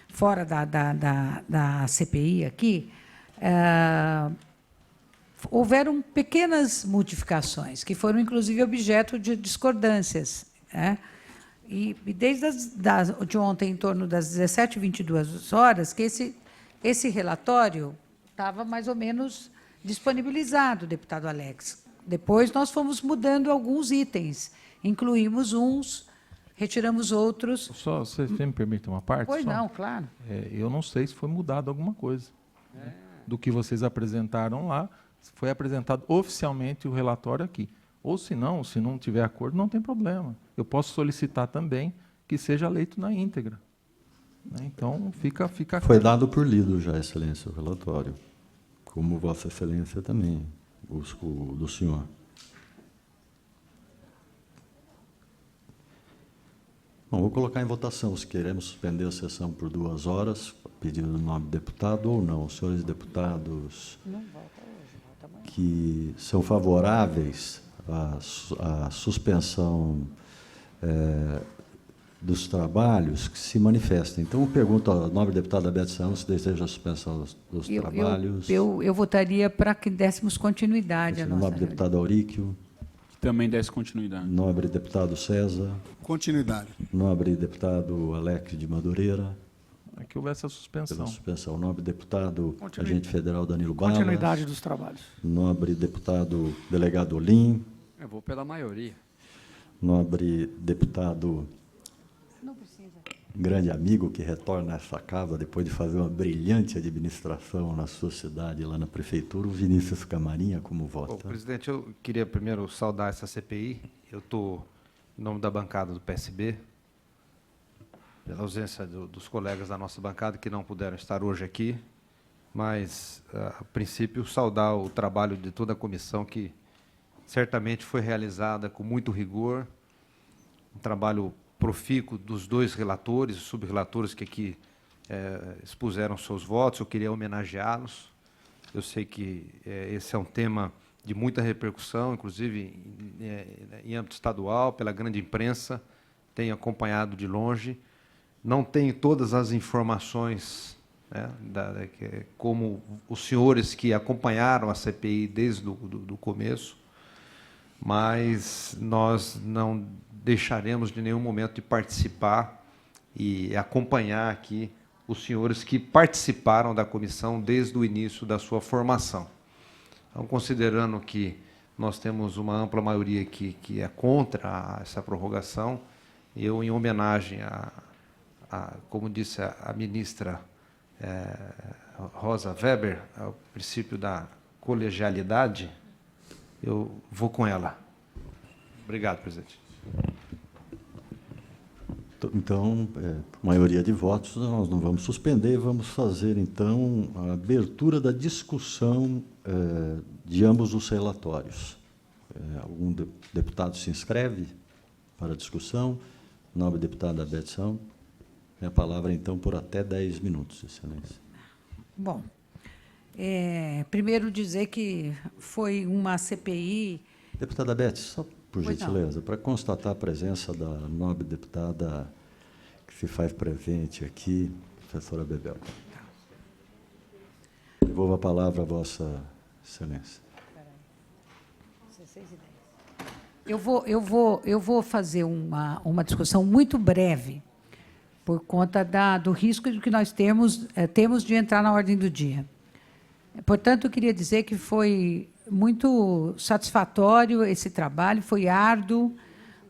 fora da CPI aqui, houveram pequenas modificações, que foram, inclusive, objeto de discordâncias. E desde de ontem, em torno das 17h22, que esse relatório estava mais ou menos disponibilizado, deputado Alex. Depois nós fomos mudando alguns itens, incluímos uns, retiramos outros. Só, você me permite uma parte? Pois só? não, claro. Eu não sei se foi mudado alguma coisa. Do que vocês apresentaram lá, foi apresentado oficialmente o relatório aqui. Ou, se não tiver acordo, não tem problema. Eu posso solicitar também que seja leito na íntegra. Né? Então, fica... Foi dado por lido já, excelência, o relatório. Como vossa excelência também, o do senhor. Bom, vou colocar em votação se queremos suspender a sessão por 2 horas, pedido do nobre deputado ou não. Os senhores deputados que são favoráveis à suspensão dos trabalhos, que se manifestem. Então, eu pergunto à nobre deputada Beth Santos se deseja a suspensão dos trabalhos. Eu votaria para que dessemos continuidade à nossa nobre deputado Auríquio. Também desse continuidade. Nobre deputado César. Continuidade. Nobre deputado Alex de Madureira. É que houvesse a suspensão. Pela suspensão. Nobre deputado agente federal Danilo Balas. Continuidade dos trabalhos. Nobre deputado delegado Olim. Eu vou pela maioria. Nobre deputado, Não precisa. grande amigo que retorna a essa casa depois de fazer uma brilhante administração na sua cidade, lá na prefeitura, o Vinícius Camarinha, como vota. Presidente, eu queria primeiro saudar essa CPI. Eu estou em nome da bancada do PSB, pela ausência dos colegas da nossa bancada que não puderam estar hoje aqui, mas, a princípio, saudar o trabalho de toda a comissão, que certamente foi realizada com muito rigor, um trabalho profícuo dos 2 relatores e subrelatores que aqui expuseram seus votos. Eu queria homenageá-los. Eu sei que esse é um tema de muita repercussão, inclusive em âmbito estadual, pela grande imprensa, tenho acompanhado de longe. Não tenho todas as informações, né, como os senhores que acompanharam a CPI desde do começo, mas nós não deixaremos de nenhum momento de participar e acompanhar aqui os senhores que participaram da comissão desde o início da sua formação. Então, considerando que nós temos uma ampla maioria aqui que é contra essa prorrogação, eu, em homenagem como disse a ministra Rosa Weber, ao princípio da colegialidade, eu vou com ela. Obrigado, presidente. Então, por maioria de votos, nós não vamos suspender, vamos fazer, então, a abertura da discussão de ambos os relatórios. Algum deputado se inscreve para a discussão? Nobre deputada Beth São. Tem a palavra, então, por até 10 minutos, Excelência. Bom, primeiro dizer que foi uma CPI... Deputada Beth, só por Pois gentileza, para constatar a presença da nobre deputada que se faz presente aqui, professora Bebel. Devolvo a palavra a Vossa Excelência. 16 e 10. Eu vou fazer uma discussão muito breve, por conta do risco que nós temos de entrar na ordem do dia. Portanto, eu queria dizer que foi muito satisfatório esse trabalho, foi árduo,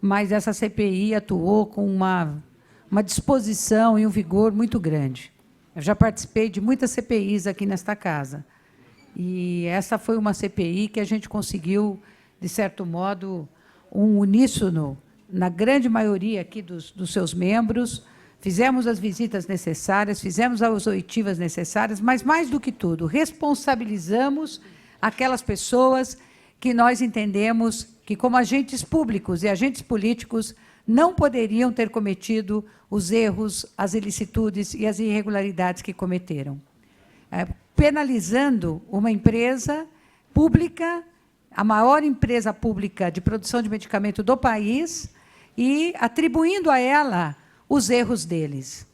mas essa CPI atuou com uma disposição e um vigor muito grande. Eu já participei de muitas CPIs aqui nesta casa, e essa foi uma CPI que a gente conseguiu, de certo modo, um uníssono na grande maioria aqui dos seus membros. Fizemos as visitas necessárias, fizemos as oitivas necessárias, mas, mais do que tudo, responsabilizamos aquelas pessoas que nós entendemos que, como agentes públicos e agentes políticos, não poderiam ter cometido os erros, as ilicitudes e as irregularidades que cometeram. Penalizando uma empresa pública, a maior empresa pública de produção de medicamento do país, e atribuindo a ela os erros deles,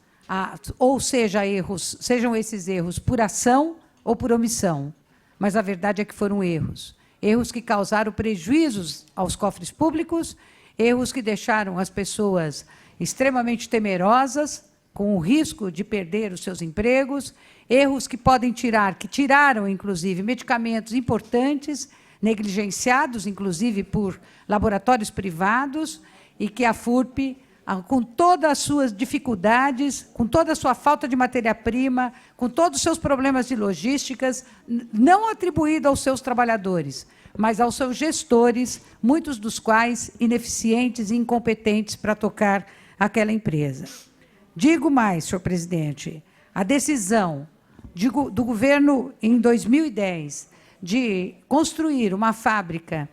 ou sejam esses erros por ação ou por omissão. Mas a verdade é que foram erros que causaram prejuízos aos cofres públicos, erros que deixaram as pessoas extremamente temerosas, com o risco de perder os seus empregos, erros que tiraram, inclusive, medicamentos importantes, negligenciados, inclusive, por laboratórios privados, e que a FURP, com todas as suas dificuldades, com toda a sua falta de matéria-prima, com todos os seus problemas de logísticas, não atribuído aos seus trabalhadores, mas aos seus gestores, muitos dos quais ineficientes e incompetentes para tocar aquela empresa. Digo mais, senhor presidente, a decisão do governo, em 2010, de construir uma fábrica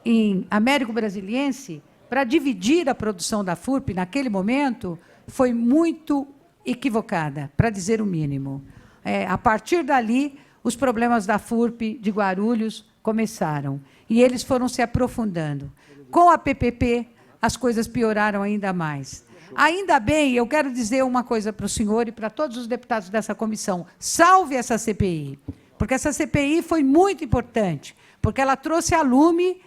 em Américo Brasiliense, para dividir a produção da FURP, naquele momento, foi muito equivocada, para dizer o mínimo. A partir dali, os problemas da FURP de Guarulhos começaram, e eles foram se aprofundando. Com a PPP, as coisas pioraram ainda mais. Ainda bem, eu quero dizer uma coisa para o senhor e para todos os deputados dessa comissão: salve essa CPI, porque essa CPI foi muito importante, porque ela trouxe a lume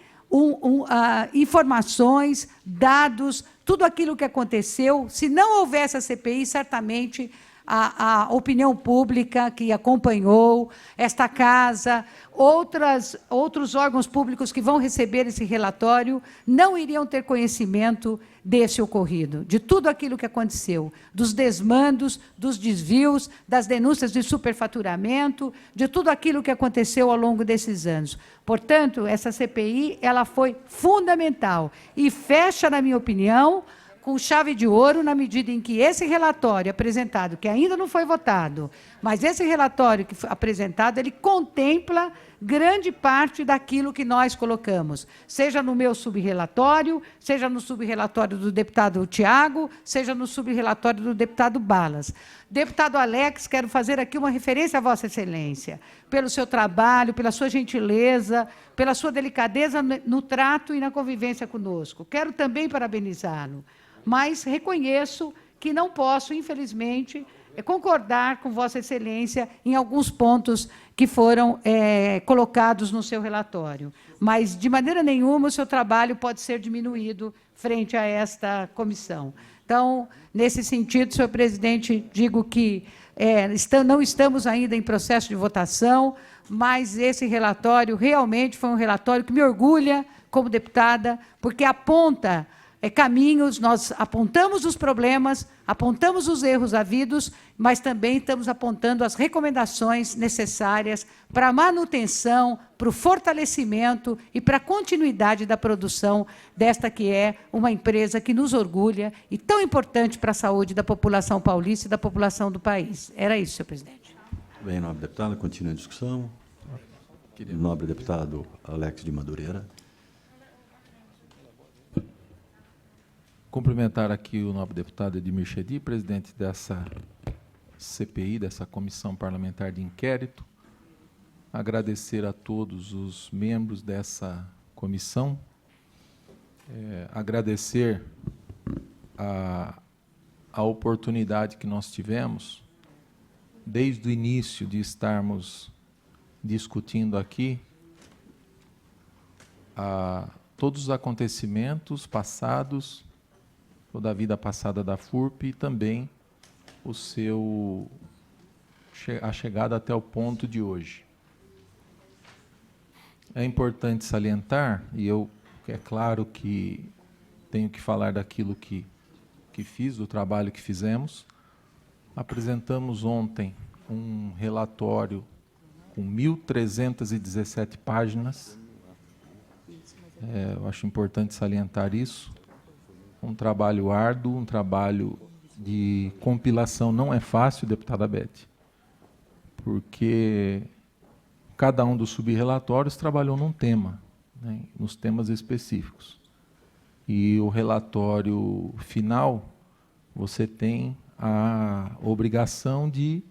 informações, dados, tudo aquilo que aconteceu. Se não houvesse a CPI, certamente a opinião pública que acompanhou esta casa, outros órgãos públicos que vão receber esse relatório, não iriam ter conhecimento desse ocorrido, de tudo aquilo que aconteceu, dos desmandos, dos desvios, das denúncias de superfaturamento, de tudo aquilo que aconteceu ao longo desses anos. Portanto, essa CPI ela foi fundamental e fecha, na minha opinião, com chave de ouro, na medida em que esse relatório apresentado, que ainda não foi votado, mas esse relatório que foi apresentado, ele contempla grande parte daquilo que nós colocamos, seja no meu subrelatório, seja no subrelatório do deputado Tiago, seja no subrelatório do deputado Balas. Deputado Alex, quero fazer aqui uma referência a Vossa Excelência, pelo seu trabalho, pela sua gentileza, pela sua delicadeza no trato e na convivência conosco. Quero também parabenizá-lo, mas reconheço que não posso, infelizmente, concordar com Vossa Excelência em alguns pontos que foram colocados no seu relatório. Mas, de maneira nenhuma, o seu trabalho pode ser diminuído frente a esta comissão. Então, nesse sentido, senhor presidente, digo que não estamos ainda em processo de votação, mas esse relatório realmente foi um relatório que me orgulha como deputada, porque aponta caminhos, nós apontamos os problemas, apontamos os erros havidos, mas também estamos apontando as recomendações necessárias para a manutenção, para o fortalecimento e para a continuidade da produção desta que é uma empresa que nos orgulha e tão importante para a saúde da população paulista e da população do país. Era isso, senhor presidente. Bem, nobre deputado, continua a discussão. Nobre deputado Alex de Madureira. Cumprimentar aqui o nobre deputado Edmir Chedi, presidente dessa CPI, dessa Comissão Parlamentar de Inquérito. Agradecer a todos os membros dessa comissão. Agradecer a oportunidade que nós tivemos, desde o início de estarmos discutindo aqui, todos os acontecimentos passados, toda a vida passada da FURP e também a chegada até o ponto de hoje. É importante salientar, e é claro que tenho que falar daquilo que fiz, do trabalho que fizemos. Apresentamos ontem um relatório com 1.317 páginas. Eu acho importante salientar isso. Um trabalho árduo, um trabalho de compilação não é fácil, deputada Beth, porque cada um dos subrelatórios trabalhou num tema, né, nos temas específicos. E o relatório final, você tem a obrigação de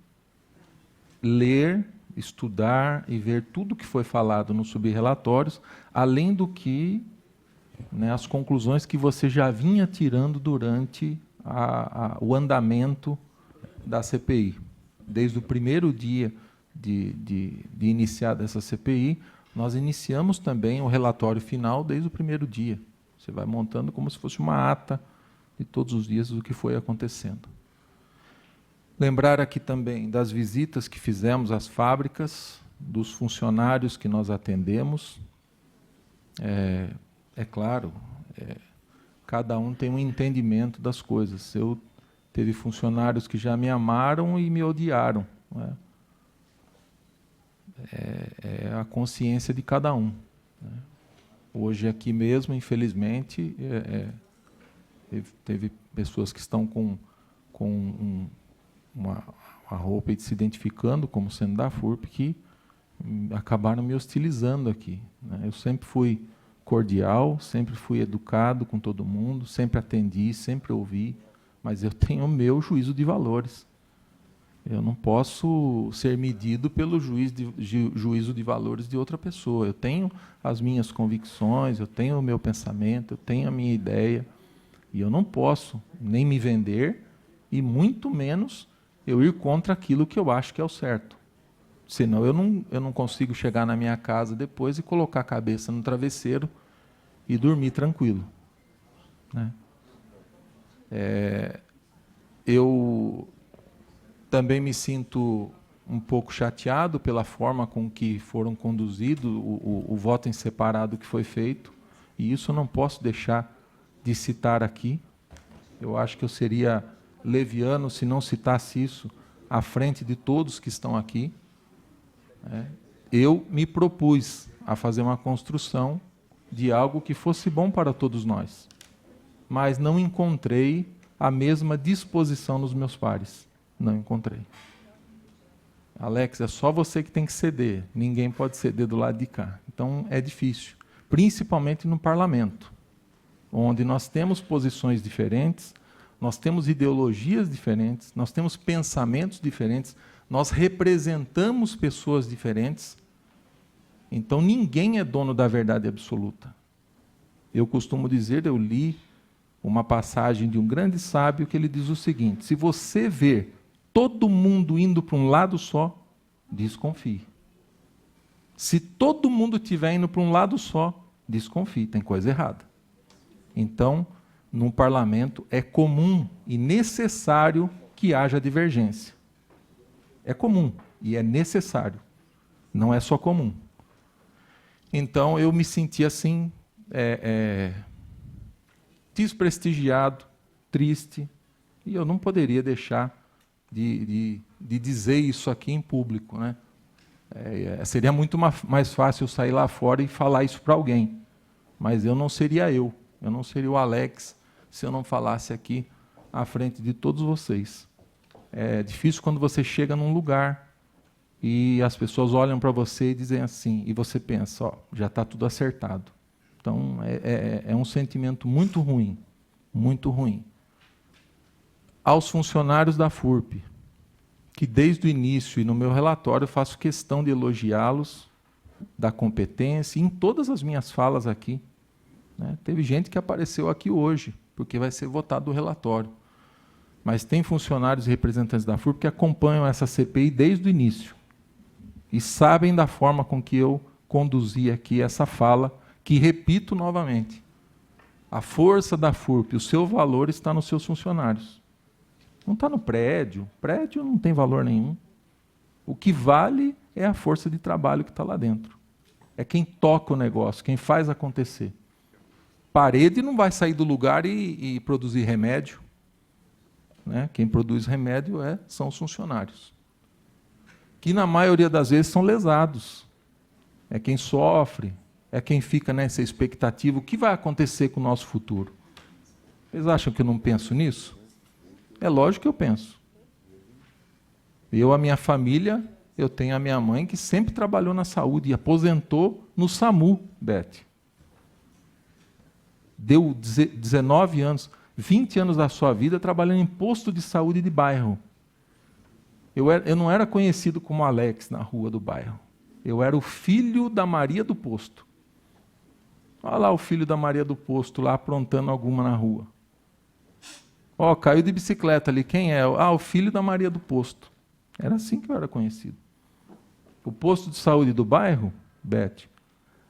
ler, estudar e ver tudo que foi falado nos subrelatórios, além do que as conclusões que você já vinha tirando durante o andamento da CPI. Desde o primeiro dia de iniciar dessa CPI, nós iniciamos também o relatório final desde o primeiro dia. Você vai montando como se fosse uma ata de todos os dias do que foi acontecendo. Lembrar aqui também das visitas que fizemos às fábricas, dos funcionários que nós atendemos. É claro, cada um tem um entendimento das coisas. Teve funcionários que já me amaram e me odiaram. Não é? É a consciência de cada um. Né? Hoje aqui mesmo, infelizmente, teve pessoas que estão com uma roupa e se identificando como sendo da FURP que acabaram me hostilizando aqui. Né? Eu sempre fui cordial, sempre fui educado com todo mundo, sempre atendi, sempre ouvi, mas eu tenho o meu juízo de valores. Eu não posso ser medido pelo juízo de valores de outra pessoa. Eu tenho as minhas convicções, eu tenho o meu pensamento, eu tenho a minha ideia, e eu não posso nem me vender, e muito menos eu ir contra aquilo que eu acho que é o certo. Senão eu não consigo chegar na minha casa depois e colocar a cabeça no travesseiro e dormir tranquilo. Né? Eu também me sinto um pouco chateado pela forma com que foram conduzido o voto em separado que foi feito, e isso eu não posso deixar de citar aqui. Eu acho que eu seria leviano se não citasse isso à frente de todos que estão aqui. Eu me propus a fazer uma construção de algo que fosse bom para todos nós, mas não encontrei a mesma disposição nos meus pares. Não encontrei. Alex, é só você que tem que ceder, ninguém pode ceder do lado de cá. Então é difícil, principalmente no parlamento, onde nós temos posições diferentes, nós temos ideologias diferentes, nós temos pensamentos diferentes, nós representamos pessoas diferentes. Então ninguém é dono da verdade absoluta. Eu costumo dizer, eu li uma passagem de um grande sábio que ele diz o seguinte: se você vê todo mundo indo para um lado só, desconfie. Se todo mundo estiver indo para um lado só, desconfie, tem coisa errada. Então, no parlamento é comum e necessário que haja divergência. É comum e é necessário, não é só comum. Então, eu me senti assim, desprestigiado, triste, e eu não poderia deixar de dizer isso aqui em público, né? Seria muito mais fácil eu sair lá fora e falar isso para alguém, mas eu não seria eu não seria o Alex se eu não falasse aqui à frente de todos vocês. É difícil quando você chega num lugar e as pessoas olham para você e dizem assim, e você pensa, ó, já está tudo acertado. Então, é um sentimento muito ruim, muito ruim. Aos funcionários da FURP, que desde o início e no meu relatório eu faço questão de elogiá-los, da competência, em todas as minhas falas aqui. Né? Teve gente que apareceu aqui hoje, porque vai ser votado o relatório. Mas tem funcionários e representantes da FURP que acompanham essa CPI desde o início e sabem da forma com que eu conduzi aqui essa fala, que repito novamente, a força da FURP, o seu valor está nos seus funcionários. Não está no prédio. Prédio não tem valor nenhum. O que vale é a força de trabalho que está lá dentro. É quem toca o negócio, quem faz acontecer. Parede não vai sair do lugar e produzir remédio. Né? Quem produz remédio são os funcionários. Que na maioria das vezes são lesados. É quem sofre, é quem fica nessa expectativa. O que vai acontecer com o nosso futuro? Vocês acham que eu não penso nisso? É lógico que eu penso. A minha família, eu tenho a minha mãe que sempre trabalhou na saúde e aposentou no SAMU, Beth. Deu 19 anos, 20 anos da sua vida trabalhando em posto de saúde de bairro. Eu não era conhecido como Alex na rua do bairro. Eu era o filho da Maria do Posto. Olha lá o filho da Maria do Posto lá aprontando alguma na rua. Ó, caiu de bicicleta ali. Quem é? Ah, o filho da Maria do Posto. Era assim que eu era conhecido. O posto de saúde do bairro, Beth,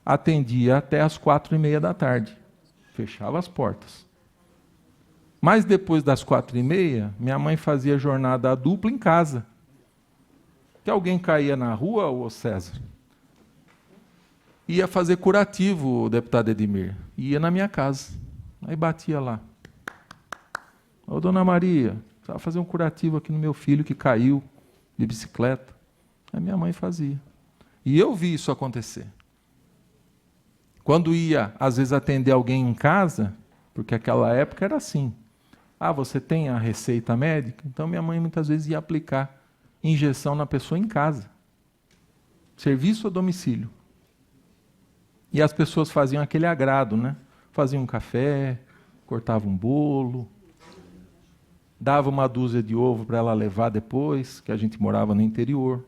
atendia até às 4h30 da tarde. Fechava as portas. Mas depois das 4h30, minha mãe fazia jornada dupla em casa. Que alguém caía na rua, ô César, ia fazer curativo, o deputado Edmir. Ia na minha casa. Aí batia lá. Ô, dona Maria, precisava fazer um curativo aqui no meu filho que caiu de bicicleta. Aí minha mãe fazia. E eu vi isso acontecer. Quando ia, às vezes, atender alguém em casa, porque aquela época era assim. Ah, você tem a receita médica? Então minha mãe muitas vezes ia aplicar injeção na pessoa em casa. Serviço a domicílio. E as pessoas faziam aquele agrado, né? Faziam um café, cortavam um bolo, dava uma dúzia de ovo para ela levar depois, que a gente morava no interior.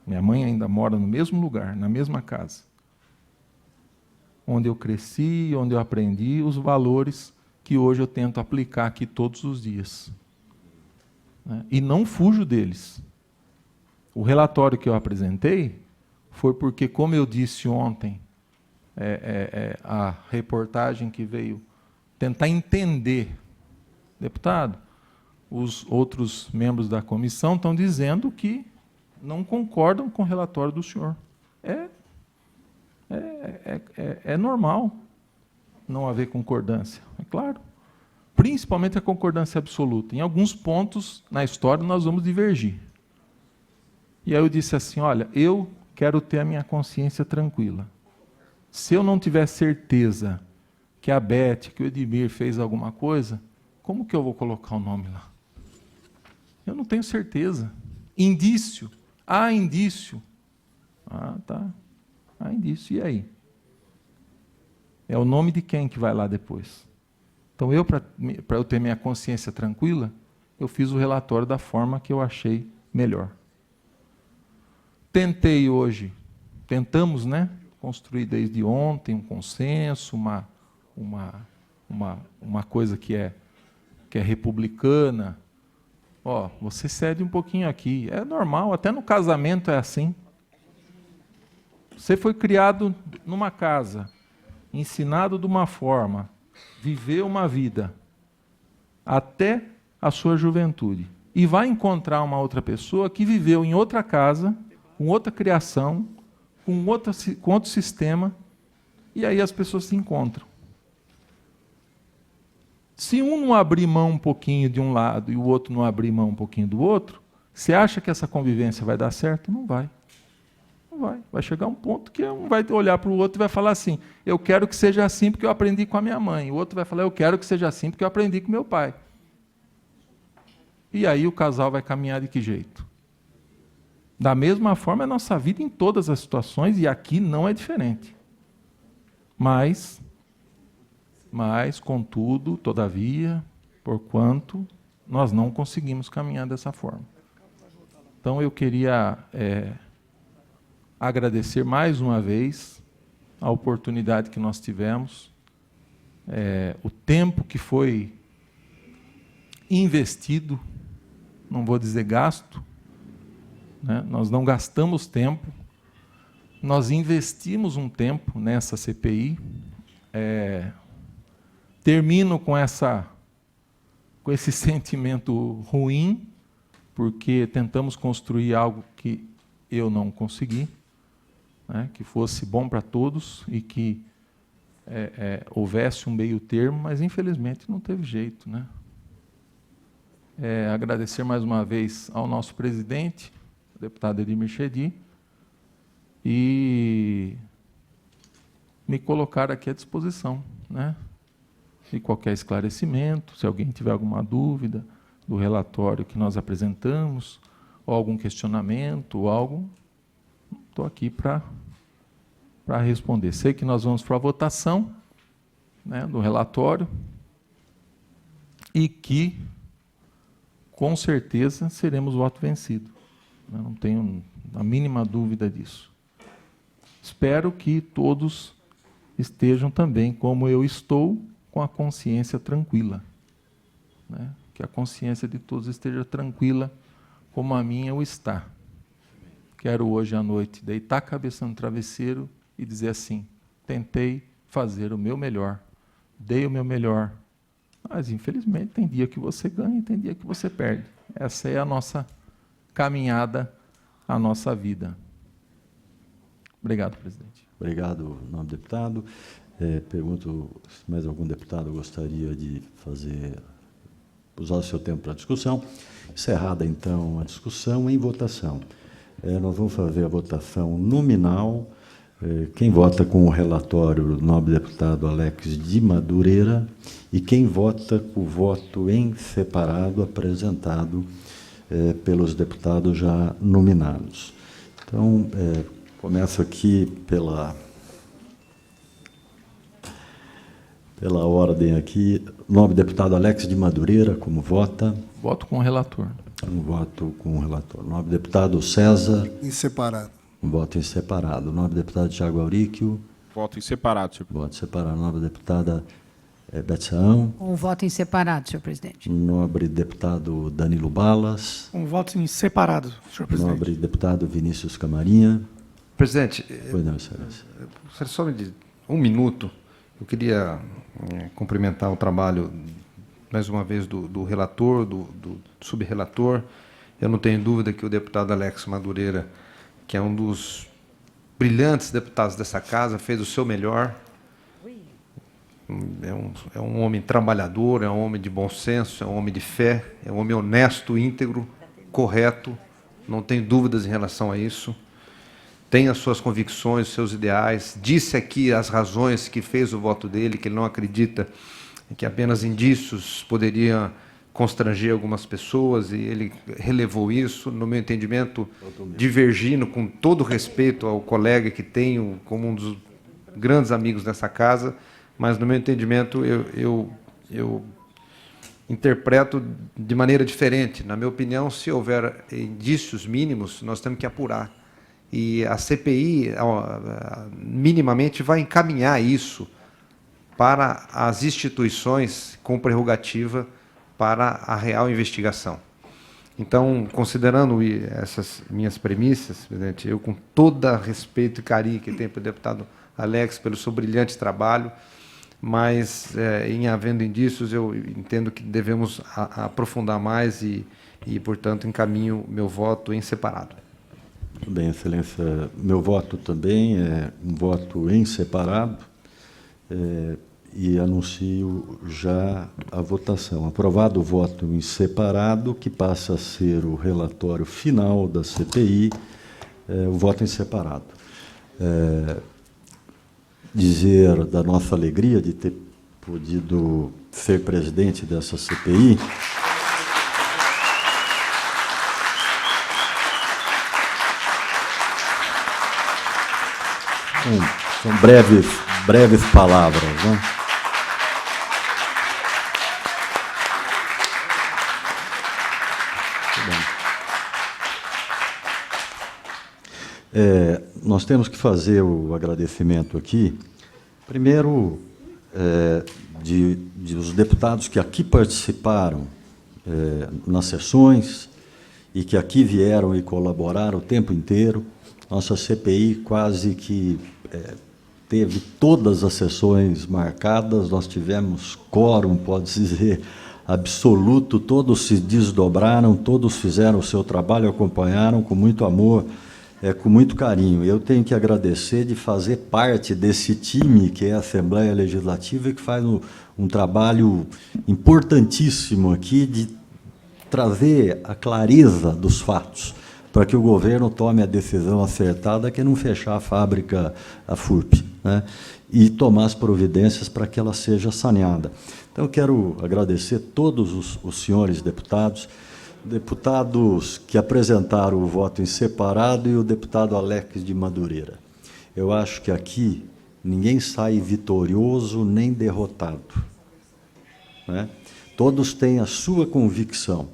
Minha mãe ainda mora no mesmo lugar, na mesma casa. Onde eu cresci, onde eu aprendi os valores que hoje eu tento aplicar aqui todos os dias. E não fujo deles. O relatório que eu apresentei foi porque, como eu disse ontem, a reportagem que veio tentar entender. Deputado, os outros membros da comissão estão dizendo que não concordam com o relatório do senhor. É normal não haver concordância, é claro. Principalmente a concordância absoluta. Em alguns pontos na história nós vamos divergir. E aí eu disse assim, olha, eu quero ter a minha consciência tranquila. Se eu não tiver certeza que a Beth, que o Edmir fez alguma coisa, como que eu vou colocar o nome lá? Eu não tenho certeza. Indício. há indício. Ah, tá. Há indício. E aí? É o nome de quem que vai lá depois? Então, para eu ter minha consciência tranquila, eu fiz o relatório da forma que eu achei melhor. Tentamos, né, construir desde ontem um consenso, uma coisa que é republicana. Ó, você cede um pouquinho aqui. É normal, até no casamento é assim. Você foi criado numa casa, ensinado de uma forma, viveu uma vida até a sua juventude. E vai encontrar uma outra pessoa que viveu em outra casa, com outra criação, com outro sistema, e aí as pessoas se encontram. Se um não abrir mão um pouquinho de um lado e o outro não abrir mão um pouquinho do outro, você acha que essa convivência vai dar certo? Não vai. Não vai. Vai chegar um ponto que um vai olhar para o outro e vai falar assim, eu quero que seja assim porque eu aprendi com a minha mãe. O outro vai falar, eu quero que seja assim porque eu aprendi com meu pai. E aí o casal vai caminhar de que jeito? Da mesma forma, é a nossa vida em todas as situações, e aqui não é diferente. Mas, contudo, todavia, porquanto, nós não conseguimos caminhar dessa forma. Então, eu queria agradecer mais uma vez a oportunidade que nós tivemos, o tempo que foi investido, não vou dizer gasto, né? Nós não gastamos tempo, nós investimos um tempo nessa CPI. Termino com esse sentimento ruim, porque tentamos construir algo que eu não consegui, né? Que fosse bom para todos e que houvesse um meio termo, mas infelizmente não teve jeito, né? Agradecer mais uma vez ao nosso presidente, o deputado Edmir Chedi, e me colocar aqui à disposição, né? De qualquer esclarecimento, se alguém tiver alguma dúvida do relatório que nós apresentamos, ou algum questionamento, ou algo, estou aqui para responder. Sei que nós vamos para a votação, né, do relatório, e que com certeza seremos voto vencido. Eu não tenho a mínima dúvida disso. Espero que todos estejam também, como eu estou, com a consciência tranquila, né? Que a consciência de todos esteja tranquila, como a minha o está. Quero hoje à noite deitar a cabeça no travesseiro e dizer assim, tentei fazer o meu melhor, dei o meu melhor, mas, infelizmente, tem dia que você ganha e tem dia que você perde. Essa é a nossa caminhada, a nossa vida. Obrigado, presidente. Obrigado, nobre deputado. Pergunto se mais algum deputado gostaria de usar o seu tempo para discussão. Encerrada, então, a discussão em votação. Nós vamos fazer a votação nominal. Quem vota com o relatório, o nobre deputado Alex de Madureira, e quem vota com o voto em separado apresentado pelos deputados já nominados. Então, começo aqui pela ordem aqui. Nobre deputado Alex de Madureira, como vota? Voto com o relator. Um voto com o relator. Nobre deputado César? Em separado. Um voto em separado. Nobre deputado Tiago Auríquio? Voto em separado, senhor. Voto separado. Nobre deputada Beth Saão? Um voto em separado, senhor presidente. Nobre deputado Danilo Balas? Um voto em separado, senhor presidente. Nobre deputado Vinícius Camarinha? Presidente, Pois não, excelência. só me diz, um minuto. Eu queria cumprimentar o trabalho, mais uma vez, do relator, do subrelator. Eu não tenho dúvida que o deputado Alex Madureira, que é um dos brilhantes deputados dessa casa, fez o seu melhor. É um homem trabalhador, é um homem de bom senso, é um homem de fé, é um homem honesto, íntegro, correto. Não tenho dúvidas em relação a isso. Tem as suas convicções, os seus ideais. Disse aqui as razões que fez o voto dele, que ele não acredita que apenas indícios poderiam constranger algumas pessoas, e ele relevou isso, no meu entendimento, divergindo com todo respeito ao colega que tenho como um dos grandes amigos dessa casa, mas, no meu entendimento, eu interpreto de maneira diferente. Na minha opinião, se houver indícios mínimos, nós temos que apurar. E a CPI, minimamente, vai encaminhar isso para as instituições com prerrogativa para a real investigação. Então, considerando essas minhas premissas, presidente, eu, com todo respeito e carinho que tenho para o deputado Alex, pelo seu brilhante trabalho, mas, em havendo indícios, eu entendo que devemos aprofundar mais e, portanto, encaminho meu voto em separado. Muito bem, Excelência. Meu voto também é um voto em separado, e anuncio já a votação. Aprovado o voto em separado, que passa a ser o relatório final da CPI, o voto em separado. Dizer da nossa alegria de ter podido ser presidente dessa CPI. São breves palavras, né? Nós temos que fazer o agradecimento aqui, primeiro, os deputados que aqui participaram nas sessões e que aqui vieram e colaboraram o tempo inteiro. Nossa CPI quase que teve todas as sessões marcadas, nós tivemos quórum, pode-se dizer, absoluto, todos se desdobraram, todos fizeram o seu trabalho, acompanharam com muito amor, com muito carinho. Eu tenho que agradecer de fazer parte desse time que é a Assembleia Legislativa e que faz um trabalho importantíssimo aqui de trazer a clareza dos fatos, para que o governo tome a decisão acertada, que é não fechar a fábrica, a FURP, né? E tomar as providências para que ela seja saneada. Então, eu quero agradecer todos os senhores deputados que apresentaram o voto em separado e o deputado Alex de Madureira. Eu acho que aqui ninguém sai vitorioso nem derrotado, né? Todos têm a sua convicção.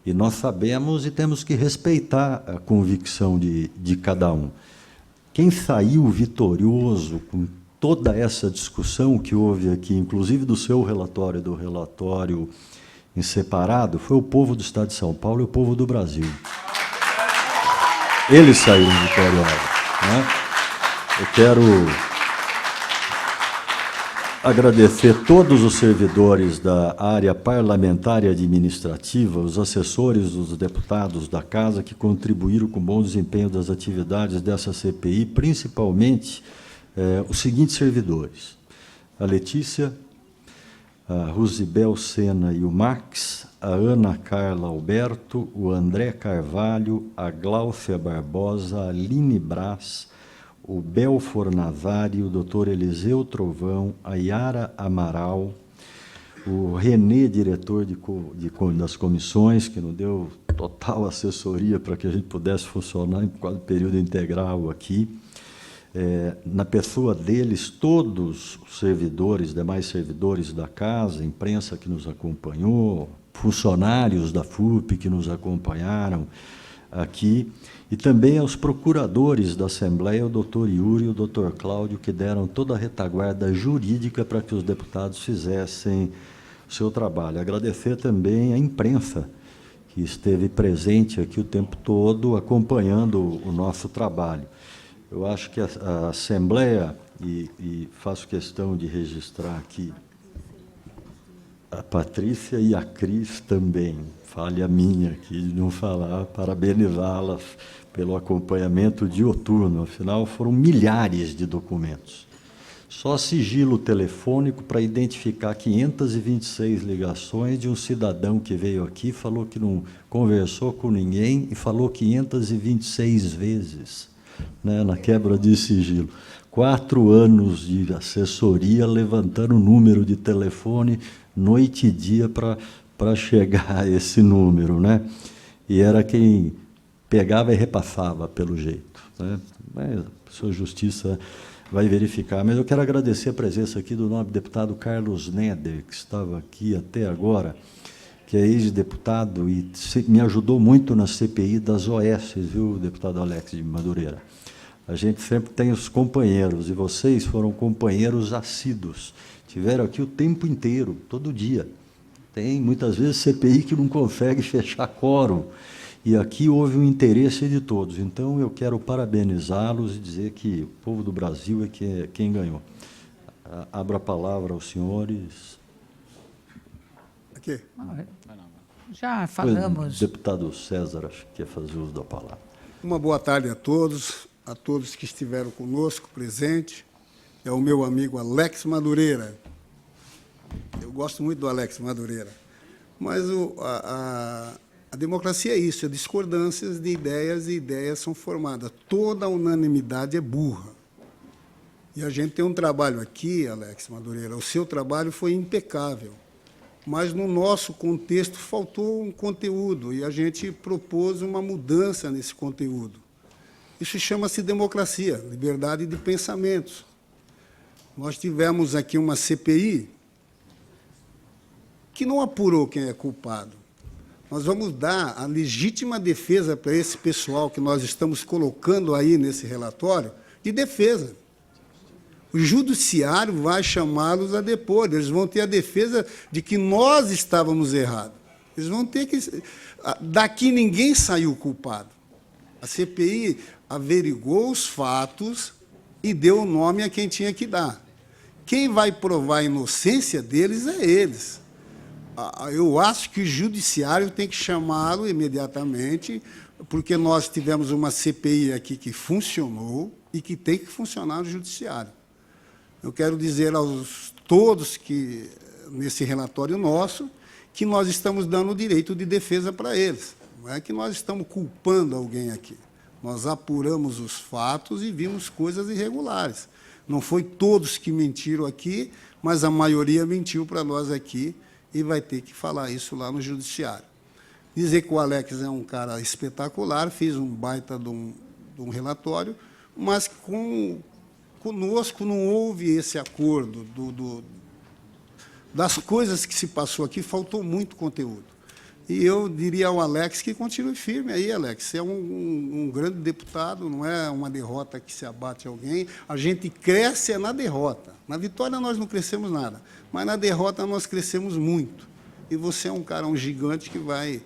E nós sabemos e temos que respeitar a convicção de cada um. Quem saiu vitorioso com toda essa discussão que houve aqui, inclusive do seu relatório e do relatório em separado, foi o povo do Estado de São Paulo e o povo do Brasil. Eles saíram vitoriosos, né? Eu quero agradecer todos os servidores da área parlamentar e administrativa, os assessores dos deputados da Casa que contribuíram com o bom desempenho das atividades dessa CPI, principalmente os seguintes servidores: a Letícia, a Rosibel Sena e o Max, a Ana Carla Alberto, o André Carvalho, a Gláucia Barbosa, a Aline Brás, o Belfor Nazário, o doutor Eliseu Trovão, a Yara Amaral, o Renê, diretor das comissões, que nos deu total assessoria para que a gente pudesse funcionar em quase período integral aqui. Na pessoa deles, todos os servidores, demais servidores da Casa, imprensa que nos acompanhou, funcionários da FURP que nos acompanharam aqui, e também aos procuradores da Assembleia, o doutor Yuri e o doutor Cláudio, que deram toda a retaguarda jurídica para que os deputados fizessem o seu trabalho. Agradecer também à imprensa, que esteve presente aqui o tempo todo, acompanhando o nosso trabalho. Eu acho que a Assembleia, e faço questão de registrar aqui, a Patrícia e a Cris também, falha minha aqui de não falar, parabenizá-las pelo acompanhamento dioturno, afinal foram milhares de documentos. Só sigilo telefônico para identificar 526 ligações de um cidadão que veio aqui, falou que não conversou com ninguém e falou 526 vezes, né, na quebra de sigilo. 4 anos de assessoria levantando o número de telefone noite e dia para para chegar a esse número, né? E era quem pegava e repassava, pelo jeito, né? Mas a sua justiça vai verificar. Mas eu quero agradecer a presença aqui do nobre deputado Carlos Neder, que estava aqui até agora, que é ex-deputado e me ajudou muito na CPI das OS, viu, deputado Alex de Madureira? A gente sempre tem os companheiros, e vocês foram companheiros assíduos. Tiveram aqui o tempo inteiro, todo dia. Tem, muitas vezes, CPI que não consegue fechar quórum. E aqui houve um interesse de todos. Então, eu quero parabenizá-los e dizer que o povo do Brasil é quem ganhou. Abro a palavra aos senhores. Aqui. Já falamos. O deputado César, acho que quer fazer uso da palavra. Uma boa tarde a todos que estiveram conosco, presente. É o meu amigo Alex Madureira. Eu gosto muito do Alex Madureira. Mas a democracia é isso, é discordâncias de ideias, e ideias são formadas. Toda a unanimidade é burra. E a gente tem um trabalho aqui, Alex Madureira, o seu trabalho foi impecável. Mas, no nosso contexto, faltou um conteúdo, e a gente propôs uma mudança nesse conteúdo. Isso chama-se democracia, liberdade de pensamentos. Nós tivemos aqui uma CPI que não apurou quem é culpado. Nós vamos dar a legítima defesa para esse pessoal que nós estamos colocando aí nesse relatório, de defesa. O judiciário vai chamá-los a depor, eles vão ter a defesa de que nós estávamos errados. Eles vão ter que... Daqui ninguém saiu culpado. A CPI averigou os fatos e deu o nome a quem tinha que dar. Quem vai provar a inocência deles é eles. Eu acho que o judiciário tem que chamá-lo imediatamente, porque nós tivemos uma CPI aqui que funcionou e que tem que funcionar no judiciário. Eu quero dizer aos todos que, nesse relatório nosso, que nós estamos dando o direito de defesa para eles. Não é que nós estamos culpando alguém aqui. Nós apuramos os fatos e vimos coisas irregulares. Não foi todos que mentiram aqui, mas a maioria mentiu para nós aqui, e vai ter que falar isso lá no judiciário. Dizer que o Alex é um cara espetacular, fez um baita de um relatório, mas conosco não houve esse acordo das coisas que se passou aqui, faltou muito conteúdo. E eu diria ao Alex que continue firme aí, Alex. Você é um grande deputado, não é uma derrota que se abate alguém. A gente cresce na derrota. Na vitória nós não crescemos nada, mas na derrota nós crescemos muito. E você é um cara, um gigante que vai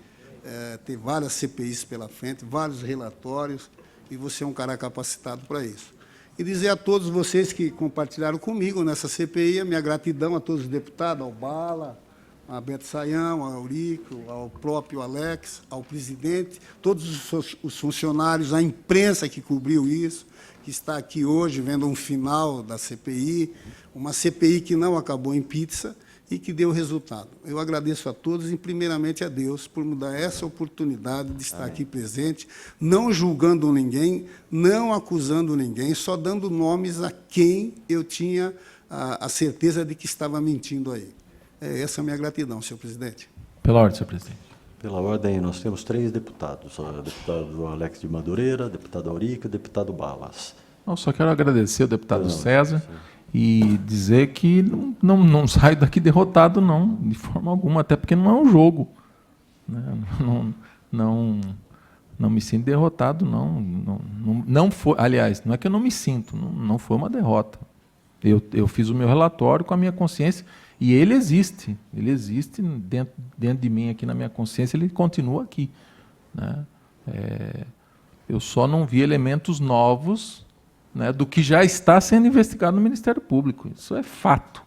ter várias CPIs pela frente, vários relatórios, e você é um cara capacitado para isso. E dizer a todos vocês que compartilharam comigo nessa CPI a minha gratidão a todos os deputados, ao Bala, a Beto Sayão, ao Eurico, ao próprio Alex, ao presidente, todos os funcionários, a imprensa que cobriu isso, que está aqui hoje vendo um final da CPI, uma CPI que não acabou em pizza e que deu resultado. Eu agradeço a todos e, primeiramente, a Deus por me dar essa oportunidade de estar aqui presente, não julgando ninguém, não acusando ninguém, só dando nomes a quem eu tinha a certeza de que estava mentindo aí. Essa é a minha gratidão, senhor presidente. Pela ordem, senhor presidente. Pela ordem, nós temos 3 deputados. O deputado Alex de Madureira, deputado Aurico e deputado Balas. Eu só quero agradecer ao deputado César e dizer que não saio daqui derrotado, não, de forma alguma, até porque não é um jogo. Né? Não me sinto derrotado, não foi, aliás, não é que eu não me sinto, não foi uma derrota. Eu fiz o meu relatório com a minha consciência e ele existe dentro de mim, aqui na minha consciência, ele continua aqui. Né? Eu só não vi elementos novos, né, do que já está sendo investigado no Ministério Público. Isso é fato.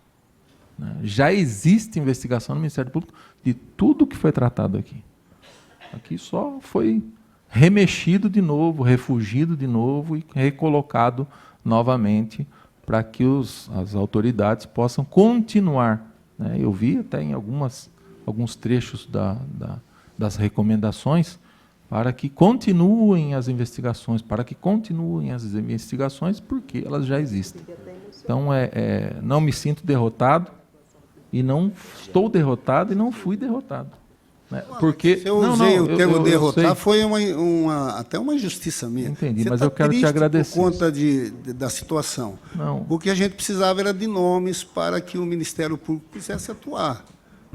Né? Já existe investigação no Ministério Público de tudo que foi tratado aqui. Aqui só foi remexido de novo, refugido de novo e recolocado novamente para que as autoridades possam continuar. Né? Eu vi até em alguns trechos das recomendações para que continuem as investigações, porque elas já existem. Então, não me sinto derrotado, e não estou derrotado, e não fui derrotado. Né? Porque Se eu usei o termo derrotar, sei. foi até uma injustiça minha. Entendi, Você mas tá eu quero te triste agradecer. por conta da situação. Não. O que a gente precisava era de nomes para que o Ministério Público quisesse atuar,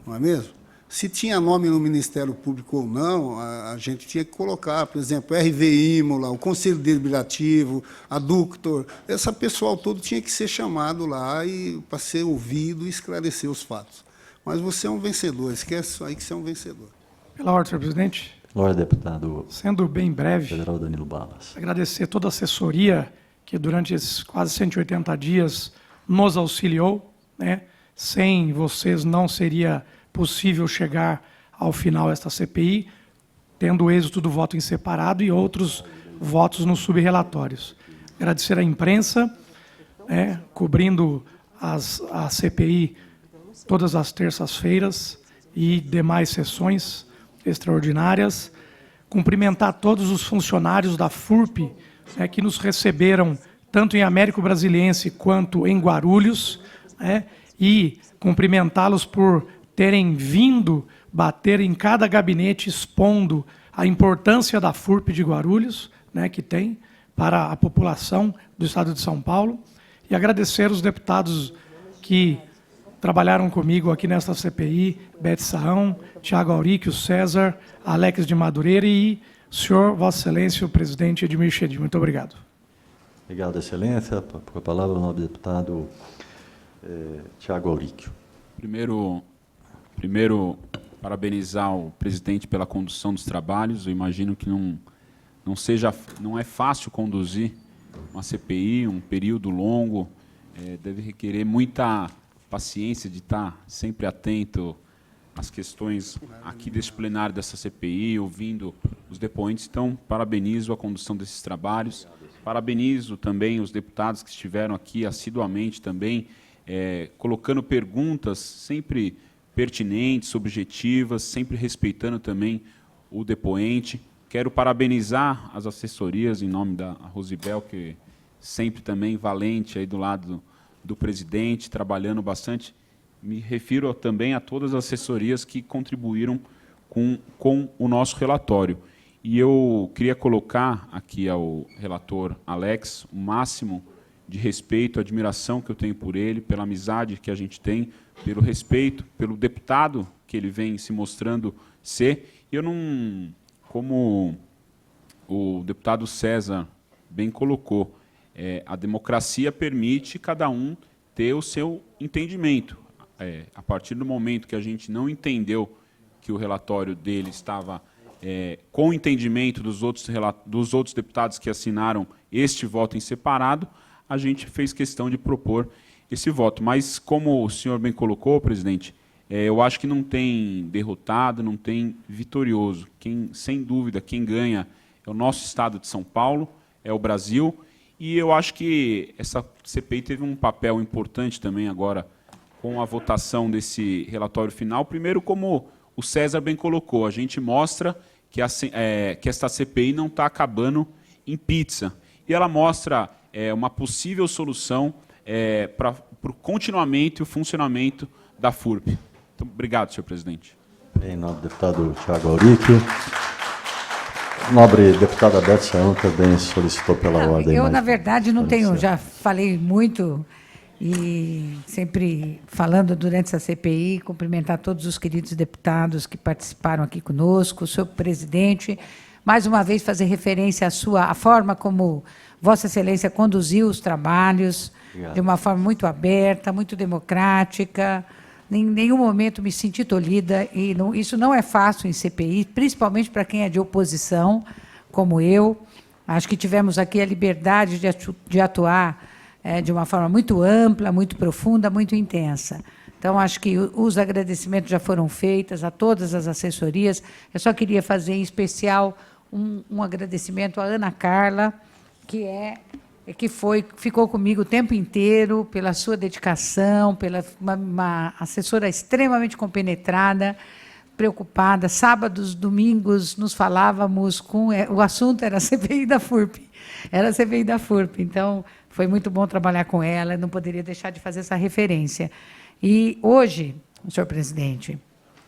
não é mesmo? Se tinha nome no Ministério Público ou não, a gente tinha que colocar, por exemplo, RV Imola, o Conselho Deliberativo, a Ductor, esse pessoal todo tinha que ser chamado lá para ser ouvido e esclarecer os fatos. Mas você é um vencedor, esquece isso aí que você é um vencedor. Pela ordem, senhor presidente. Lorde deputado Sendo bem breve, federal Danilo Balas. agradecer toda a assessoria que durante esses quase 180 dias nos auxiliou, né? Sem vocês não seria possível chegar ao final esta CPI, tendo o êxito do voto em separado e outros votos nos subrelatórios. Agradecer à imprensa, né, cobrindo a CPI todas as terças-feiras e demais sessões extraordinárias. Cumprimentar todos os funcionários da FURP, né, que nos receberam tanto em Américo Brasiliense quanto em Guarulhos, né, e cumprimentá-los por terem vindo bater em cada gabinete expondo a importância da FURP de Guarulhos, né, que tem para a população do Estado de São Paulo, e agradecer os deputados que trabalharam comigo aqui nesta CPI, Bete Sarrão, Tiago Auric, o César, Alex de Madureira e o senhor, Vossa Excelência, o presidente Edmir Chedid. Muito obrigado. Obrigado, Excelência. Com a palavra, o nobre deputado Tiago Auric. Primeiro, parabenizar o presidente pela condução dos trabalhos. Eu imagino que não é fácil conduzir uma CPI, um período longo, deve requerer muita paciência de estar sempre atento às questões aqui desse plenário dessa CPI, ouvindo os depoentes. Então, parabenizo a condução desses trabalhos, parabenizo também os deputados que estiveram aqui assiduamente também, colocando perguntas sempre pertinentes, objetivas, sempre respeitando também o depoente. Quero parabenizar as assessorias em nome da Rosibel, que sempre também valente aí do lado do presidente, trabalhando bastante. Me refiro também a todas as assessorias que contribuíram com o nosso relatório. E eu queria colocar aqui ao relator Alex o máximo de respeito, admiração que eu tenho por ele, pela amizade que a gente tem, pelo respeito, pelo deputado que ele vem se mostrando ser. Eu não, como o deputado César bem colocou, a democracia permite cada um ter o seu entendimento. A partir do momento que a gente não entendeu que o relatório dele estava com o entendimento dos outros deputados que assinaram este voto em separado, a gente fez questão de propor esse voto. Mas, como o senhor bem colocou, presidente, eu acho que não tem derrotado, não tem vitorioso. Sem dúvida, quem ganha é o nosso Estado de São Paulo, é o Brasil. E eu acho que essa CPI teve um papel importante também agora com a votação desse relatório final. Primeiro, como o César bem colocou, a gente mostra que esta CPI não está acabando em pizza. E ela mostra uma possível solução para o continuamento e o funcionamento da FURP. Então, obrigado, senhor presidente. Em nome do deputado Tiago Auric. Nobre deputada Bete Sarrão também solicitou pela ordem. Eu, na verdade, não tenho, já falei muito e sempre falando durante essa CPI, cumprimentar todos os queridos deputados que participaram aqui conosco, o senhor presidente, mais uma vez fazer referência à forma como Vossa Excelência conduziu os trabalhos, de uma forma muito aberta, muito democrática. Em nenhum momento me senti tolhida, e isso não é fácil em CPI, principalmente para quem é de oposição, como eu. Acho que tivemos aqui a liberdade de atuar de uma forma muito ampla, muito profunda, muito intensa. Então, acho que os agradecimentos já foram feitos a todas as assessorias. Eu só queria fazer, em especial, um agradecimento à Ana Carla, que ficou comigo o tempo inteiro, pela sua dedicação, pela uma assessora extremamente compenetrada, preocupada. Sábados, domingos, nos falávamos o assunto era a CPI da FURP. Era a CPI da FURP. Então, foi muito bom trabalhar com ela, não poderia deixar de fazer essa referência. E hoje, senhor presidente,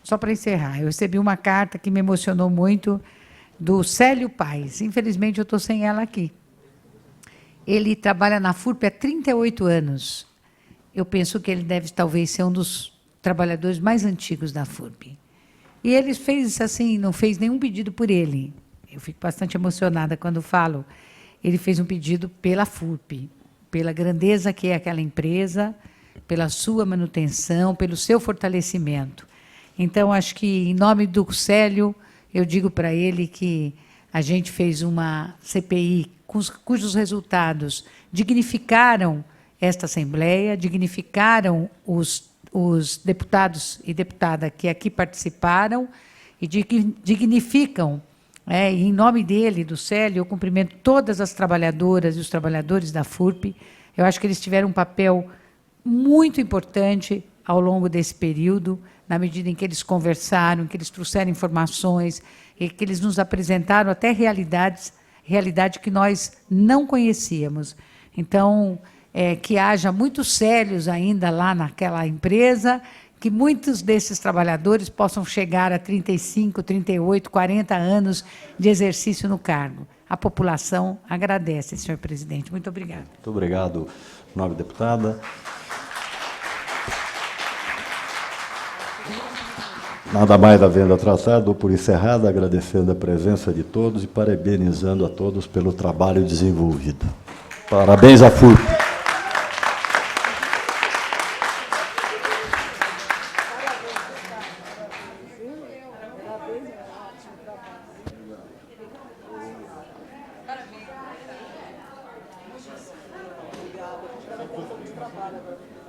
só para encerrar, eu recebi uma carta que me emocionou muito do Célio Paes. Infelizmente, eu estou sem ela aqui. Ele trabalha na FURP há 38 anos. Eu penso que ele deve, talvez, ser um dos trabalhadores mais antigos da FURP. E ele fez assim, não fez nenhum pedido por ele. Eu fico bastante emocionada quando falo. Ele fez um pedido pela FURP, pela grandeza que é aquela empresa, pela sua manutenção, pelo seu fortalecimento. Então, acho que, em nome do Célio, eu digo para ele que a gente fez uma CPI cujos resultados dignificaram esta Assembleia, dignificaram os deputados e deputada que aqui participaram e dignificam, em nome dele, do Célio, eu cumprimento todas as trabalhadoras e os trabalhadores da FURP. Eu acho que eles tiveram um papel muito importante ao longo desse período, na medida em que eles conversaram, que eles trouxeram informações, e que eles nos apresentaram até realidade que nós não conhecíamos. Então, que haja muitos Célios ainda lá naquela empresa, que muitos desses trabalhadores possam chegar a 35, 38, 40 anos de exercício no cargo. A população agradece, senhor presidente. Muito obrigada. Muito obrigado, nobre deputada. Nada mais havendo a tratar, dou por encerrada, agradecendo a presença de todos e parabenizando a todos pelo trabalho desenvolvido. Parabéns à FURP. Obrigado.